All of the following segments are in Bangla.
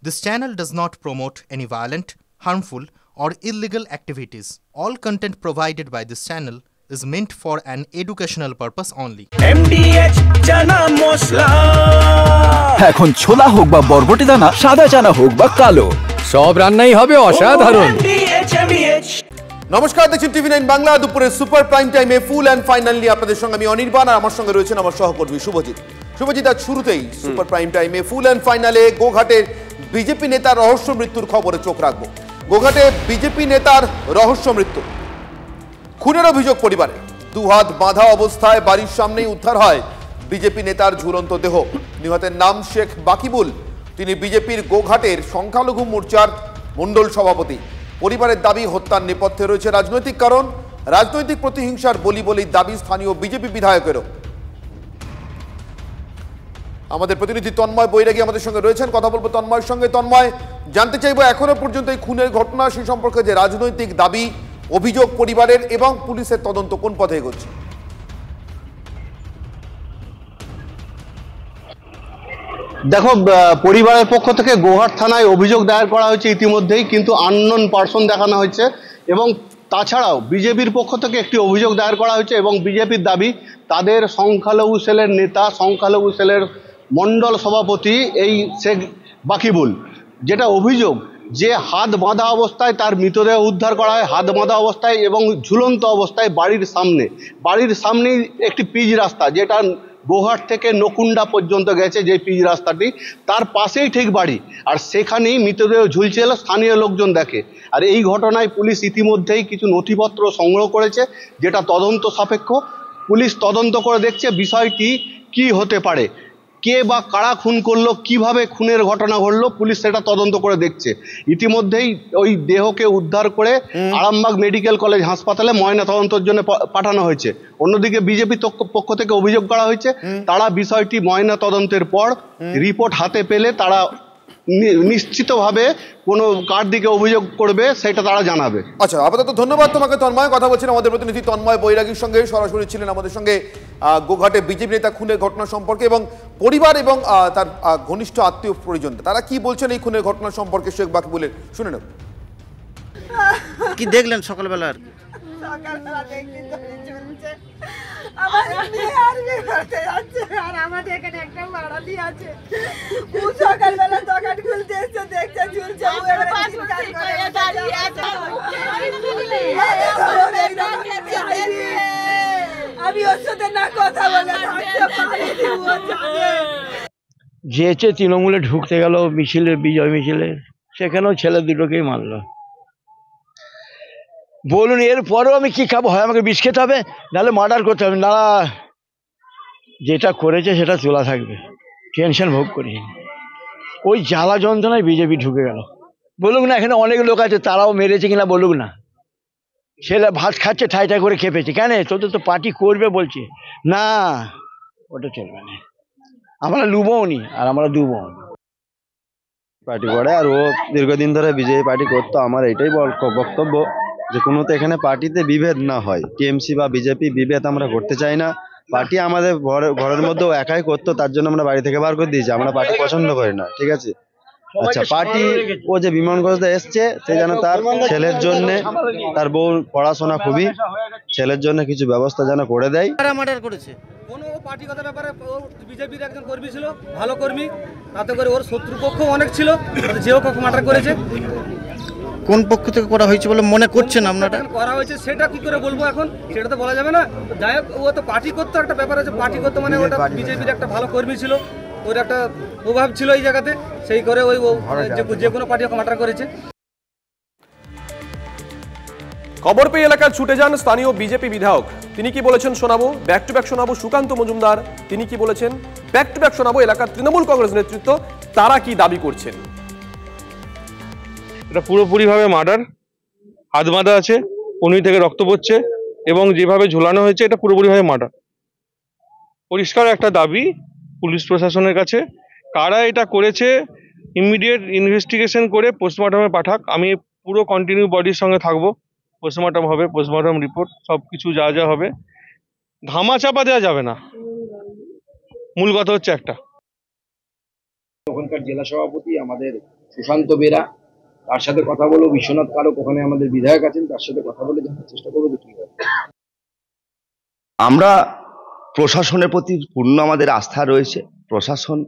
This channel does not promote any violent, harmful, or illegal activities. All content provided by this channel is meant for an educational purpose only. MDH chana masala এখন ছোলা হোক বা বরবটি দানা, সাদা চানা হোক বা কালো, সব রান্নাই হবে অসাধারণ। নমস্কার, দেখছেন TV9 বাংলা। দুপুরের সুপার প্রাইম টাইমে ফুল অ্যান্ড ফাইনালি আপনাদের সঙ্গে আমি অনির্বাণ, আর আমার সঙ্গে রয়েছেন আমার সহকর্মী শুভজিৎ। শুভজিৎ, আজ শুরুতেই সুপার প্রাইম টাইমে ফুল অ্যান্ড ফাইনালে গোঘাটের বিজেপি নেতার রহস্য মৃত্যুর খবরে চোখ রাখবো। গোঘাটে বিজেপি নেতার রহস্য মৃত্যু, খুনের অভিযোগ পরিবারে। দুহাত বাঁধা অবস্থায় বাড়ির সামনেই উদ্ধার হয় বিজেপি নেতার ঝুলন্ত দেহ। নিহতের নাম শেখ বাকিবুল। তিনি বিজেপির গোঘাটের সংখ্যালঘু মোর্চার মণ্ডল সভাপতি। পরিবারের দাবি, হত্যার নেপথ্যে রয়েছে রাজনৈতিক কারণ, রাজনৈতিক প্রতিহিংসার বলি বলেই দাবি স্থানীয় বিজেপি বিধায়কেরও। আমাদের প্রতিনিধি তন্ময় বৈরাগী আমাদের সঙ্গে রয়েছেন, কথা বলবো তন্ময়ের সঙ্গে। তন্ময়, জানতে চাইবো এখনো পর্যন্ত এই খুনের ঘটনা, সেই সম্পর্কে যে রাজনৈতিক দাবি, অভিযোগ পরিবারের এবং পুলিশের তদন্ত কোন পথে এগোচ্ছে? দেখো, পরিবারের পক্ষ থেকে গোঘাট থানায় অভিযোগ দায়ের করা হয়েছে ইতিমধ্যেই, কিন্তু আননোন পারসন দেখানো হয়েছে। এবং তাছাড়াও বিজেপির পক্ষ থেকে একটি অভিযোগ দায়ের করা হয়েছে এবং বিজেপির দাবি তাদের সংখ্যালঘু সেলের নেতা, সংখ্যালঘু সেলের মণ্ডল সভাপতি এই শেখ বাকিবুল, যেটা অভিযোগ যে হাত বাঁধা অবস্থায় তার মৃতদেহ উদ্ধার করা হয়, হাত বাঁধা অবস্থায় এবং ঝুলন্ত অবস্থায় বাড়ির সামনেই একটি পিচ রাস্তা, যেটা গোঘাট থেকে নকুন্ডা পর্যন্ত গেছে, যে পিচ রাস্তাটি তার পাশেই ঠিক বাড়ি, আর সেখানেই মৃতদেহ ঝুলছিল। স্থানীয় লোকজন দেখে। আর এই ঘটনায় পুলিশ ইতিমধ্যেই কিছু নথিপত্র সংগ্রহ করেছে, যেটা তদন্ত সাপেক্ষ। পুলিশ তদন্ত করে দেখছে বিষয়টি কি হতে পারে, কে বা কারা খুন করলো, কিভাবে খুনের ঘটনা ঘটলো, পুলিশ সেটা তদন্ত করে দেখছে। ইতিমধ্যেই ওই দেহকে উদ্ধার করে আরামবাগ মেডিকেল কলেজ হাসপাতালে ময়না তদন্তের জন্য পাঠানো হয়েছে। অন্যদিকে বিজেপি পক্ষ থেকে অভিযোগ করা হয়েছে তারা বিষয়টি ময়না তদন্তের পর রিপোর্ট হাতে পেলে তারা নিশ্চিতভাবে কোনো কার দিকে অভিযোগ করবে সেটা তারা জানাবে। আচ্ছা, আপাতত ধন্যবাদ তোমাকে তন্ময়। কথা বলছিলেন আমাদের প্রতিনিধি তন্ময় বৈরাগীর সঙ্গে, সরাসরি ছিলেন আমাদের সঙ্গে গোঘাটে বিজেপি নেতা খুনের ঘটনা সম্পর্কে এবং পরিবার এবং তার ঘনিষ্ঠ আত্মীয় পরিজন তারা কি বলছেন এই খুনের ঘটনা সম্পর্কে শেখ বাকিবুলের, শুনে নেব। কি দেখলেন সকালবেলা? আর সকালবেলা দেখি ঝুলছে, আমার মেয়ে আর্মি করতে যাচ্ছে, আর আমাদের এখানে একটা বাড়ালি আছে। ও সকালবেলা দোকান খুলতে এসে দেখছে ঝুলছে, ও এবারে চিৎকার করে দাঁড়িয়ে আছে। আমি ওর সাথে না কথা বলে থাকতে পারিনি, ও জানে। যেচে তৃণমূলে ঢুকতে গেল মিছিলে, বিজয় মিছিলে, সেখানেও ছেলে দুটোকেই মারলো। বলুন, এরপরেও আমি কি খাবো? হয় আমাকে বিষ খেতে হবে, নাহলে মার্ডার করতে হবে। না, যেটা করেছে সেটা চলা থাকবে, টেনশন ভোগ করি। ওই জ্বালা যন্ত্রণায় বিজেপি ঢুকে গেল। বলুক না, এখানে অনেক লোক আছে, তারাও মেরেছে কিনা বলুক না। ছেলে ভাত খাচ্ছে, ঠাই ঠাই করে খেপেছে। কেন? তোদের তো পার্টি করবে বলছে। না, ওটা চলবে না, আমরা লুবও নি আর আমরা দুবও নি। পার্টি করে, আর ও দীর্ঘদিন ধরে বিজেপি পার্টি করতো। আমার এটাই বক্তব্য যে কোনো তো এখানে পার্টিতে বিভেদ না হয়, টিএমসি বা বিজেপি বিভেদ আমরা করতে চাই না। পার্টি আমাদের ঘরের মধ্যেও একাই করতো, তার জন্য আমরা বাড়ি থেকে বার করে দিয়েছি। আমরা পার্টি পছন্দ করি না, ঠিক আছে? আচ্ছা, পার্টি ও যে বিমান ঘোষদা এসছে, সে যেন তার ছেলের জন্য, তার বউ পড়াশোনা খুবই, ছেলের জন্য কিছু ব্যবস্থা যেন করে দেয়। মার্ডার করেছে কোনো পার্টিগত ব্যাপারে, ও বিজেপির একজন কর্মী ছিল, ভালো কর্মী, তাতে করে ওর শত্রুপক্ষ অনেক ছিল, যেও কখন মার্ডার করেছে। কোন পক্ষ থেকে করা হয়েছে বলে মনে করছেন আপনারা? করা হয়েছে সেটা কি করে বলবো এখন, সেটা তো বলা যাবে না। যাই হোক, ও তো পার্টি করতো, একটা ব্যাপার আছে, পার্টি করতো মানে ওটা বিজেপির একটা ভালো কর্মী ছিল, ওর একটা প্রভাব ছিল এই জায়গাতে, সেই করে ওই যে কোনো পার্টি মার্ডার করেছে। খবর পেয়ে এলাকায় ছুটে যান স্থানীয় বিজেপি বিধায়ক। তিনি কি বলেছেন শোনাবো, ব্যাক টু ব্যাক শোনাবো। সুকান্ত মজুমদার তিনি কি বলেছেন, ব্যাক টু ব্যাক শোনাবো। এলাকার তৃণমূল কংগ্রেস নেতৃত্ব তারা কি দাবি করছেন। এটা পুরোপুরিভাবে মার্ডার, হাত বাঁধা আছে, কনুই থেকে রক্ত পড়ছে এবং যেভাবে ঝোলানো হয়েছে এটা পুরোপুরিভাবে মার্ডার। পরিষ্কার একটা দাবি পুলিশ প্রশাসনের কাছে, কারা এটা করেছে ইমিডিয়েট ইনভেস্টিগেশন করে পোস্টমর্টমে পাঠাক। আমি পুরো কন্টিনিউ বডির সঙ্গে থাকবো, পোস্টমর্টম হবে, পোস্টমর্টম রিপোর্ট সব কিছু যা যা হবে, ধামাচাপা দেওয়া যাবে না। মূল কথা হচ্ছে একটা, ওখানকার জেলা সভাপতি আমাদের সুশান্ত বেরা, তার সাথে কথা বলবো। বিশ্বনাথ কারক ওখানে আমাদের বিধায়ক আছেন, তার সাথে কথা বলে জানার চেষ্টা করবো যে কি হয়। আমরা প্রশাসনের প্রতি পূর্ণ আমাদের আস্থা রয়েছে। প্রশাসন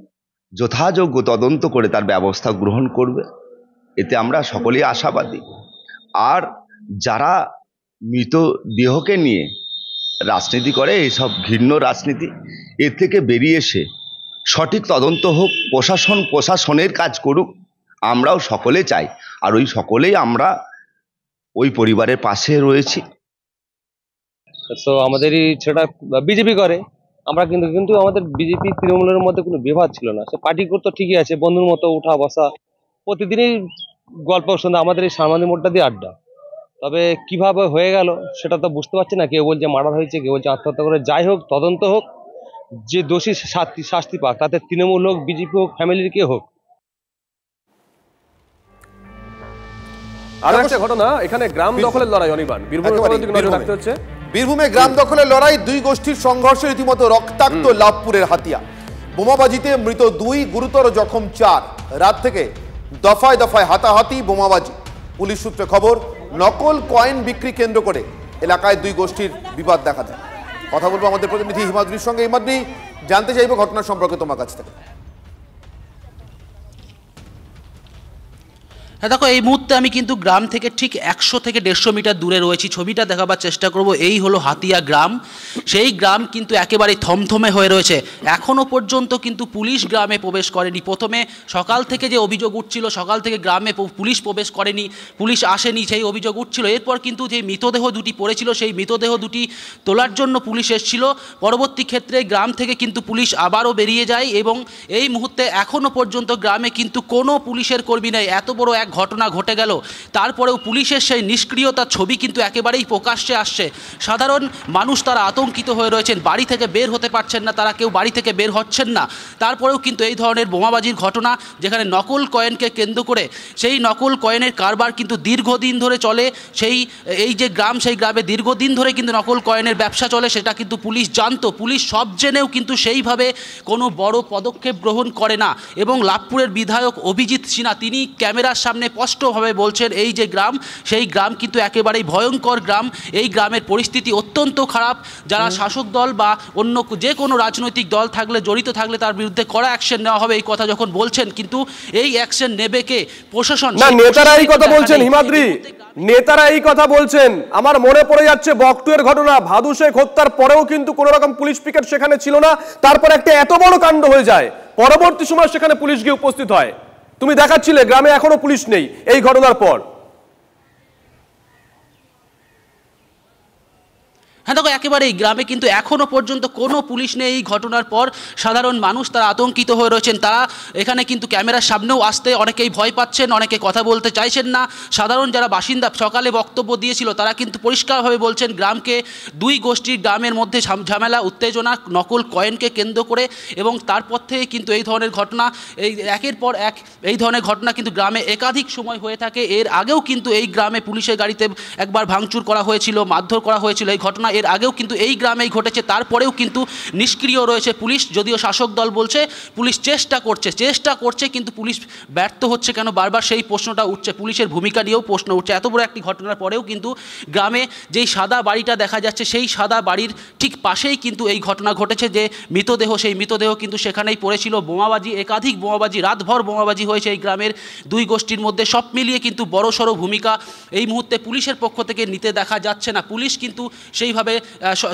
যথাযোগ্য তদন্ত করে তার ব্যবস্থা গ্রহণ করবে, এতে আমরা সকলেই আশাবাদী। আর যারা মৃতদেহকে নিয়ে রাজনীতি করে, এইসব ঘৃণ্য রাজনীতি, এর থেকে বেরিয়ে এসে সঠিক তদন্ত হোক, প্রশাসনের কাজ করুক, আমরাও সকলে চাই। আর ওই সকলেই আমরা ওই পরিবারের পাশে রয়েছি। তো আমাদেরই সেটা বিজেপি করে, আমরা কিন্তু আমাদের বিজেপি তৃণমূলের মধ্যে কোনো বিভাদ ছিল না। সে পার্টি করতো ঠিকই আছে, বন্ধুর মতো উঠা বসা, প্রতিদিনই গল্প শুনে আমাদের এই সামান্য মোড়টা দিয়ে আড্ডা। তবে কিভাবে হয়ে গেল সেটা তো বুঝতে পারছি না। কেউ বলছে মার্ডার হয়েছে, কেউ বলছে আত্মহত্যা করে। যাই হোক, তদন্ত হোক, যে দোষী শাস্তি পাক, তাতে তৃণমূল হোক, বিজেপি হোক, ফ্যামিলির কে হোক। আর একটা ঘটনা, এখানে গ্রাম দখলের লড়াই অনির্বাণ, বীরভূমে গ্রাম দখলের লড়াই, দুই গোষ্ঠীর সংঘর্ষে রীতিমতো রক্তাক্ত লাভপুরের হাতিয়া। বোমাবাজিতে মৃত 2, গুরুতর জখম 4। রাত থেকে দফায় দফায় হাতাহাতি, বোমাবাজি। পুলিশ সূত্রে খবর, নকল কয়েন বিক্রি কেন্দ্র করে এলাকায় দুই গোষ্ঠীর বিবাদ দেখা দেয়। কথা বলবো আমাদের প্রতিনিধি হিমাদ্রির সঙ্গে। হিমাদ্রি, জানতে চাইবো ঘটনা সম্পর্কে তোমার কাছ থেকে। হ্যাঁ দেখো, এই মুহূর্তে আমি কিন্তু গ্রাম থেকে ঠিক 100 থেকে 150 মিটার দূরে রয়েছি। ছবিটা দেখাবার চেষ্টা করব। এই হলো হাতিয়া গ্রাম। সেই গ্রাম কিন্তু একেবারে থমথমে হয়ে রয়েছে। এখনও পর্যন্ত কিন্তু পুলিশ গ্রামে প্রবেশ করেনি। প্রথমে সকাল থেকে যে অভিযোগ উঠছিল, সকাল থেকে গ্রামে পুলিশ প্রবেশ করেনি, পুলিশ আসেনি, সেই অভিযোগ উঠছিল। এরপর কিন্তু যে মৃতদেহ দুটি পড়েছিল, সেই মৃতদেহ দুটি তোলার জন্য পুলিশ এসেছিল। পরবর্তী ক্ষেত্রে গ্রাম থেকে কিন্তু পুলিশ আবারও বেরিয়ে যায় এবং এই মুহূর্তে এখনও পর্যন্ত গ্রামে কিন্তু কোনো পুলিশের কর্মী নেই। এত বড় এক ঘটনা ঘটে গেল, তারপরেও পুলিশের সেই নিষ্ক্রিয়তার ছবি কিন্তু একেবারেই প্রকাশ্যে আসছে। সাধারণ মানুষ তারা আতঙ্কিত হয়ে রয়েছেন, বাড়ি থেকে বের হতে পারছেন না, তারা কেউ বাড়ি থেকে বের হচ্ছেন না। তারপরেও কিন্তু এই ধরনের বোমাবাজির ঘটনা, যেখানে নকল কয়েনকে কেন্দ্র করে সেই নকল কয়েনের কারবার কিন্তু দীর্ঘদিন ধরে চলে। এই যে গ্রাম, সেই গ্রামে দীর্ঘদিন ধরে কিন্তু নকল কয়েনের ব্যবসা চলে, সেটা কিন্তু পুলিশ জানতো। পুলিশ সব জেনেও কিন্তু সেইভাবে কোনো বড় পদক্ষেপ গ্রহণ করে না। এবং লাভপুরের বিধায়ক অভিজিৎ সিনহা, তিনি ক্যামেরার সামনে স্পষ্টভাবে বলছেন, এই যে গ্রাম, সেই গ্রাম কিন্তু একেবারেই ভয়ঙ্কর গ্রাম। এই গ্রামের পরিস্থিতি অত্যন্ত খারাপ। যারা শাসক দল বা অন্য যে কোনো রাজনৈতিক দল থাকলে, জড়িত থাকলে, তার বিরুদ্ধে কড়া অ্যাকশন নেওয়া হবে, এই কথা যখন বলছেন, কিন্তু এই অ্যাকশন নেবে কে? প্রশাসন না, নেতারা এই কথা বলছেন। হিমাদ্রি, নেতারা এই কথা বলছেন। আমার মনে পড়ে যাচ্ছে বকটুয়ের ঘটনা, ভাদু শেখ হত্যার পরেও কিন্তু কোনো রকম পুলিশ পিকেট সেখানে ছিল না। তারপর একটা এত বড় কাণ্ড হয়ে যায়, পরবর্তী সময় সেখানে পুলিশ গিয়ে উপস্থিত হয়। তুমি দেখাচ্ছিলে গ্রামে এখনো পুলিশ নেই এই ঘটনার পর। হ্যাঁ দেখো, একেবারেই গ্রামে কিন্তু এখনও পর্যন্ত কোনো পুলিশ নেই। এই ঘটনার পর সাধারণ মানুষ তারা আতঙ্কিত হয়ে রয়েছেন। তারা এখানে কিন্তু ক্যামেরার সামনেও আসতে অনেকেই ভয় পাচ্ছেন, অনেকে কথা বলতে চাইছেন না। সাধারণ যারা বাসিন্দা সকালে বক্তব্য দিয়েছিল, তারা কিন্তু পরিষ্কারভাবে বলছেন, গ্রামকে দুই গোষ্ঠীর গ্রামের মধ্যে ঝামেলা, উত্তেজনা, নকল কয়েনকে কেন্দ্র করে। এবং তারপর থেকে কিন্তু এই ধরনের ঘটনা, একের পর এক এই ধরনের ঘটনা কিন্তু গ্রামে একাধিক সময় হয়ে থাকে। এর আগেও কিন্তু এই গ্রামে পুলিশের গাড়িতে একবার ভাঙচুর করা হয়েছিল, মারধর করা হয়েছিল। এই ঘটনা এর আগেও কিন্তু এই গ্রামেই ঘটেছে। তারপরেও কিন্তু নিষ্ক্রিয় রয়েছে পুলিশ। যদিও শাসক দল বলছে পুলিশ চেষ্টা করছে, কিন্তু পুলিশ ব্যর্থ হচ্ছে কেন, বারবার সেই প্রশ্নটা উঠছে। পুলিশের ভূমিকা নিয়েও প্রশ্ন উঠছে। এত বড় একটি ঘটনার পরেও কিন্তু গ্রামে যেই সাদা বাড়িটা দেখা যাচ্ছে, সেই সাদা বাড়ির ঠিক পাশেই কিন্তু এই ঘটনা ঘটেছে। যে মৃতদেহ, সেই মৃতদেহ কিন্তু সেখানেই পড়েছিল। বোমাবাজি, একাধিক বোমাবাজি, রাতভর বোমাবাজি হয়েছে এই গ্রামের দুই গোষ্ঠীর মধ্যে। সব মিলিয়ে কিন্তু বড়সড় ভূমিকা এই মুহূর্তে পুলিশের পক্ষ থেকে নিতে দেখা যাচ্ছে না। পুলিশ কিন্তু সেইভাবে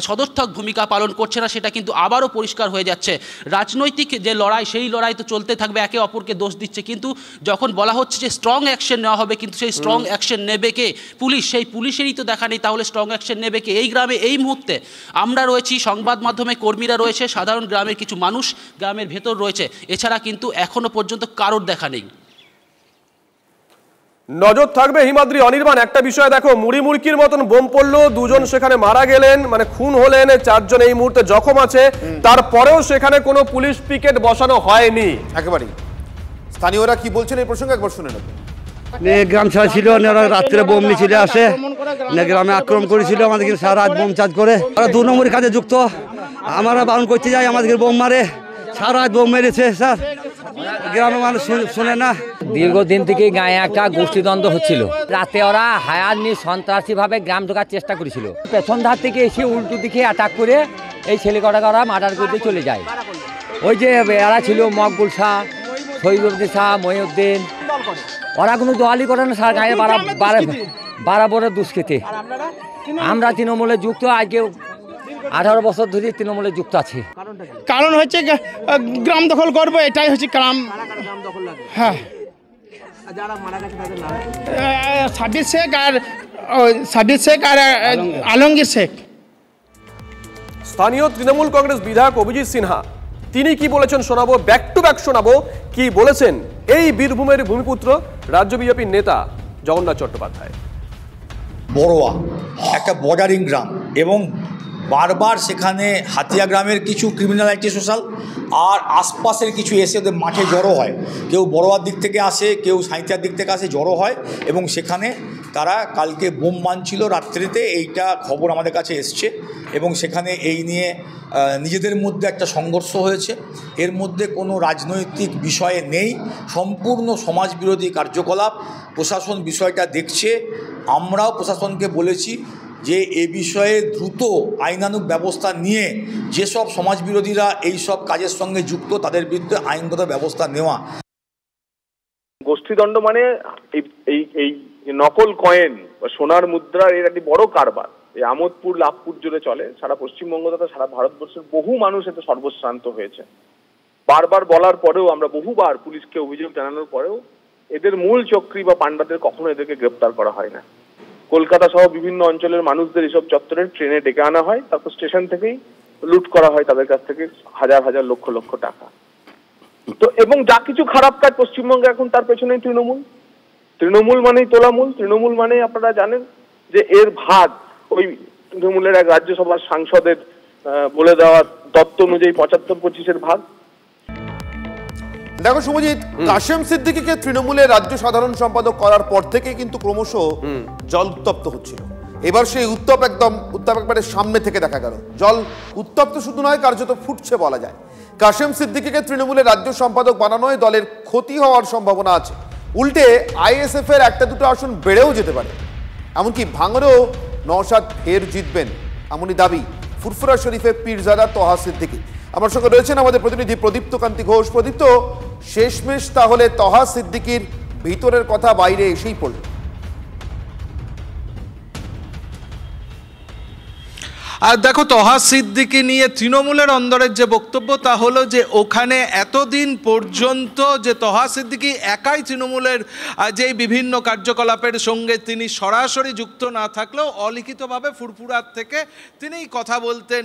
সদর্থক ভূমিকা পালন করছে না, সেটা কিন্তু আবারও পরিষ্কার হয়ে যাচ্ছে। রাজনৈতিক যে লড়াই, সেই লড়াই তো চলতে থাকবে, একে অপরকে দোষ দিচ্ছে। কিন্তু যখন বলা হচ্ছে যে স্ট্রং অ্যাকশন নেওয়া হবে, কিন্তু সেই স্ট্রং অ্যাকশন নেবে কে? পুলিশ। সেই পুলিশেরই তো দেখা নেই, তাহলে স্ট্রং অ্যাকশন নেবে কে? এই গ্রামে এই মুহূর্তে আমরা রয়েছি, সংবাদ মাধ্যমে কর্মীরা রয়েছে, সাধারণ গ্রামের কিছু মানুষ গ্রামের ভেতর রয়েছে, এছাড়া কিন্তু এখনো পর্যন্ত কারোর দেখা নেই। নজর থাকবে হিমাদ্রি। অনির্বাণ, একটা বিষয় দেখো, মুড়ি মুড়কির মতন বোম পড়লো, দুজন সেখানে মারা গেলেন, মানে খুন হলেন, 4 জন এই মুহূর্তে জখম আছে। তারপরেও সেখানে কোনো পুলিশ পিকেট বসানো হয়নি। একেবারেই। স্থানীয়রা কি বলছেন এই প্রসঙ্গে একবার শুনে নেব। গ্রাম ছাড়া ছিল, রাত্রে বোম মিছিলে আসে, গ্রামে আক্রমণ করেছিল, আমাদেরকে সারা রাত বোম চার্জ করে। ওরা 2 নম্বরের কাজে যুক্ত, আমরা বারণ করতে যাই, আমাদেরকে বোম মারে, সারা রাত বোম মেরেছে। স্যার, গ্রামের মানুষ শুনে না। দীর্ঘদিন থেকে গায়ে একটা গোষ্ঠীদ্বন্দ্ব হচ্ছিল। রাতে ওরা হায়ার নিয়ে সন্ত্রাসীভাবে গ্রাম ঢোকার চেষ্টা করেছিল। পেছন ধার থেকে এসে উল্টো দিকে অ্যাটাক করে এই ছেলে কটাকে ওরা মার্ডার করতে চলে যায়। ওই যে এরা ছিল মকবুল শাহ, শহীদুদ্দিন শাহ, মহিউদ্দিন, ওরা কোনো দোয়ালি করে না স্যার। গায়ে বারাবরের দুষ্কৃতি। আমরা তৃণমূলে যুক্ত, আজকে 18 বছর ধরে তৃণমূলে যুক্ত আছি। কারণ হচ্ছে গ্রাম দখল করবো, এটাই হচ্ছে গ্রাম। হ্যাঁ, সাব্বির শেখ আর আলমগীর শেখ। স্থানীয় তৃণমূল কংগ্রেস বিধায়ক অভিজিৎ সিনহা তিনি কি বলেছেন শোনাবো, ব্যাক টু ব্যাক শোনাবো কি বলেছেন এই বীরভূমের ভূমিপুত্র রাজ্য বিজেপির নেতা জগন্নাথ চট্টোপাধ্যায়। বড়োয়া একটা বর্ডারিং গ্রাম এবং বারবার সেখানে হাতিয়া গ্রামের কিছু ক্রিমিনালিটি সোশ্যাল আর আশপাশের কিছু এসে ওদের মাঠে জড়ো হয়। কেউ বড়োয়ার দিক থেকে আসে, কেউ সাঁইথিয়ার দিক থেকে আসে, জড়ো হয় এবং সেখানে তারা কালকে বোম মানছিল রাত্রিতে, এইটা খবর আমাদের কাছে এসছে এবং সেখানে এই নিয়ে নিজেদের মধ্যে একটা সংঘর্ষ হয়েছে। এর মধ্যে কোনো রাজনৈতিক বিষয়ে নেই, সম্পূর্ণ সমাজবিরোধী কার্যকলাপ। প্রশাসন বিষয়টা দেখছে। আমরাও প্রশাসনকে বলেছি যে এ বিষয়ে দ্রুত আইনানুগ ব্যবস্থা নিয়ে যেসব সমাজবিরোধীরা এই সব কাজের সঙ্গে যুক্ত তাদের বিরুদ্ধে আইনগত ব্যবস্থা নেওয়া। গোষ্ঠীদ্বন্দ্ব মানে এই নকল কয়েন বা সোনার মুদ্রার এর একটি বড় কারবার এই আমোদপুর লাভপুর জুড়ে চলে। সারা পশ্চিমবঙ্গ তথা সারা ভারতবর্ষের বহু মানুষ এতে সর্বশ্রান্ত হয়েছে। বারবার বলার পরেও, আমরা বহুবার পুলিশকে অভিযোগ জানানোর পরেও এদের মূল চক্রী বা পাণ্ডাদের কখনো এদেরকে গ্রেপ্তার করা হয় না। কলকাতা সহ বিভিন্ন অঞ্চলের মানুষদের এসব চত্বরে ট্রেনে ডেকে আনা হয়, তারপর স্টেশন থেকেই লুট করা হয় তাদের কাছ থেকে হাজার হাজার লক্ষ লক্ষ টাকা। তো এবং যা কিছু খারাপ কাজ পশ্চিমবঙ্গে এখন তার পেছনেই তৃণমূল মানেই তোলামূল। তৃণমূল মানে আপনারা জানেন যে এর ভাগ ওই তৃণমূলের এক রাজ্যসভার সাংসদের বলে দেওয়া তত্ত্ব অনুযায়ী 75-25-এর ভাগ। দেখো শুভজিৎ, কাশেম সিদ্দিকীকে তৃণমূলের রাজ্য সাধারণ সম্পাদক করার পর থেকে কিন্তু ক্রমশ জল উত্তপ্ত হচ্ছিল। এবার সেই উত্তাপ একবারে সামনে থেকে দেখা গেল। জল উত্তপ্ত শুধু নয়, কার্যত ফুটছে বলা যায়। কাশেম সিদ্দিকীকে তৃণমূলের রাজ্য সম্পাদক বানানোয় দলের ক্ষতি হওয়ার সম্ভাবনা আছে। উল্টে আইএসএফ এর একটা দুটো আসন বেড়েও যেতে পারে। এমনকি ভাঙড়েও নওশাদ ফের জিতবেন এমনই দাবি ফুরফুরা শরীফের পীরজাদা তহা সিদ্দিকী। আমার সঙ্গে রয়েছেন আমাদের প্রতিনিধি প্রদীপ্ত কান্তি ঘোষ। প্রদীপ্ত, শেষমেশ তাহলে তহা সিদ্দিকীর ভিতরের কথা বাইরে এসেই পড়ল। আর দেখো, তহা সিদ্দিকী নিয়ে তৃণমূলের অন্দরের যে বক্তব্য তা হলো যে ওখানে এতদিন পর্যন্ত যে তহা সিদ্দিকী একাই তৃণমূলের যে বিভিন্ন কার্যকলাপের সঙ্গে তিনি সরাসরি যুক্ত না থাকলেও অলিখিতভাবে ফুরফুরার থেকে তিনি কথা বলতেন,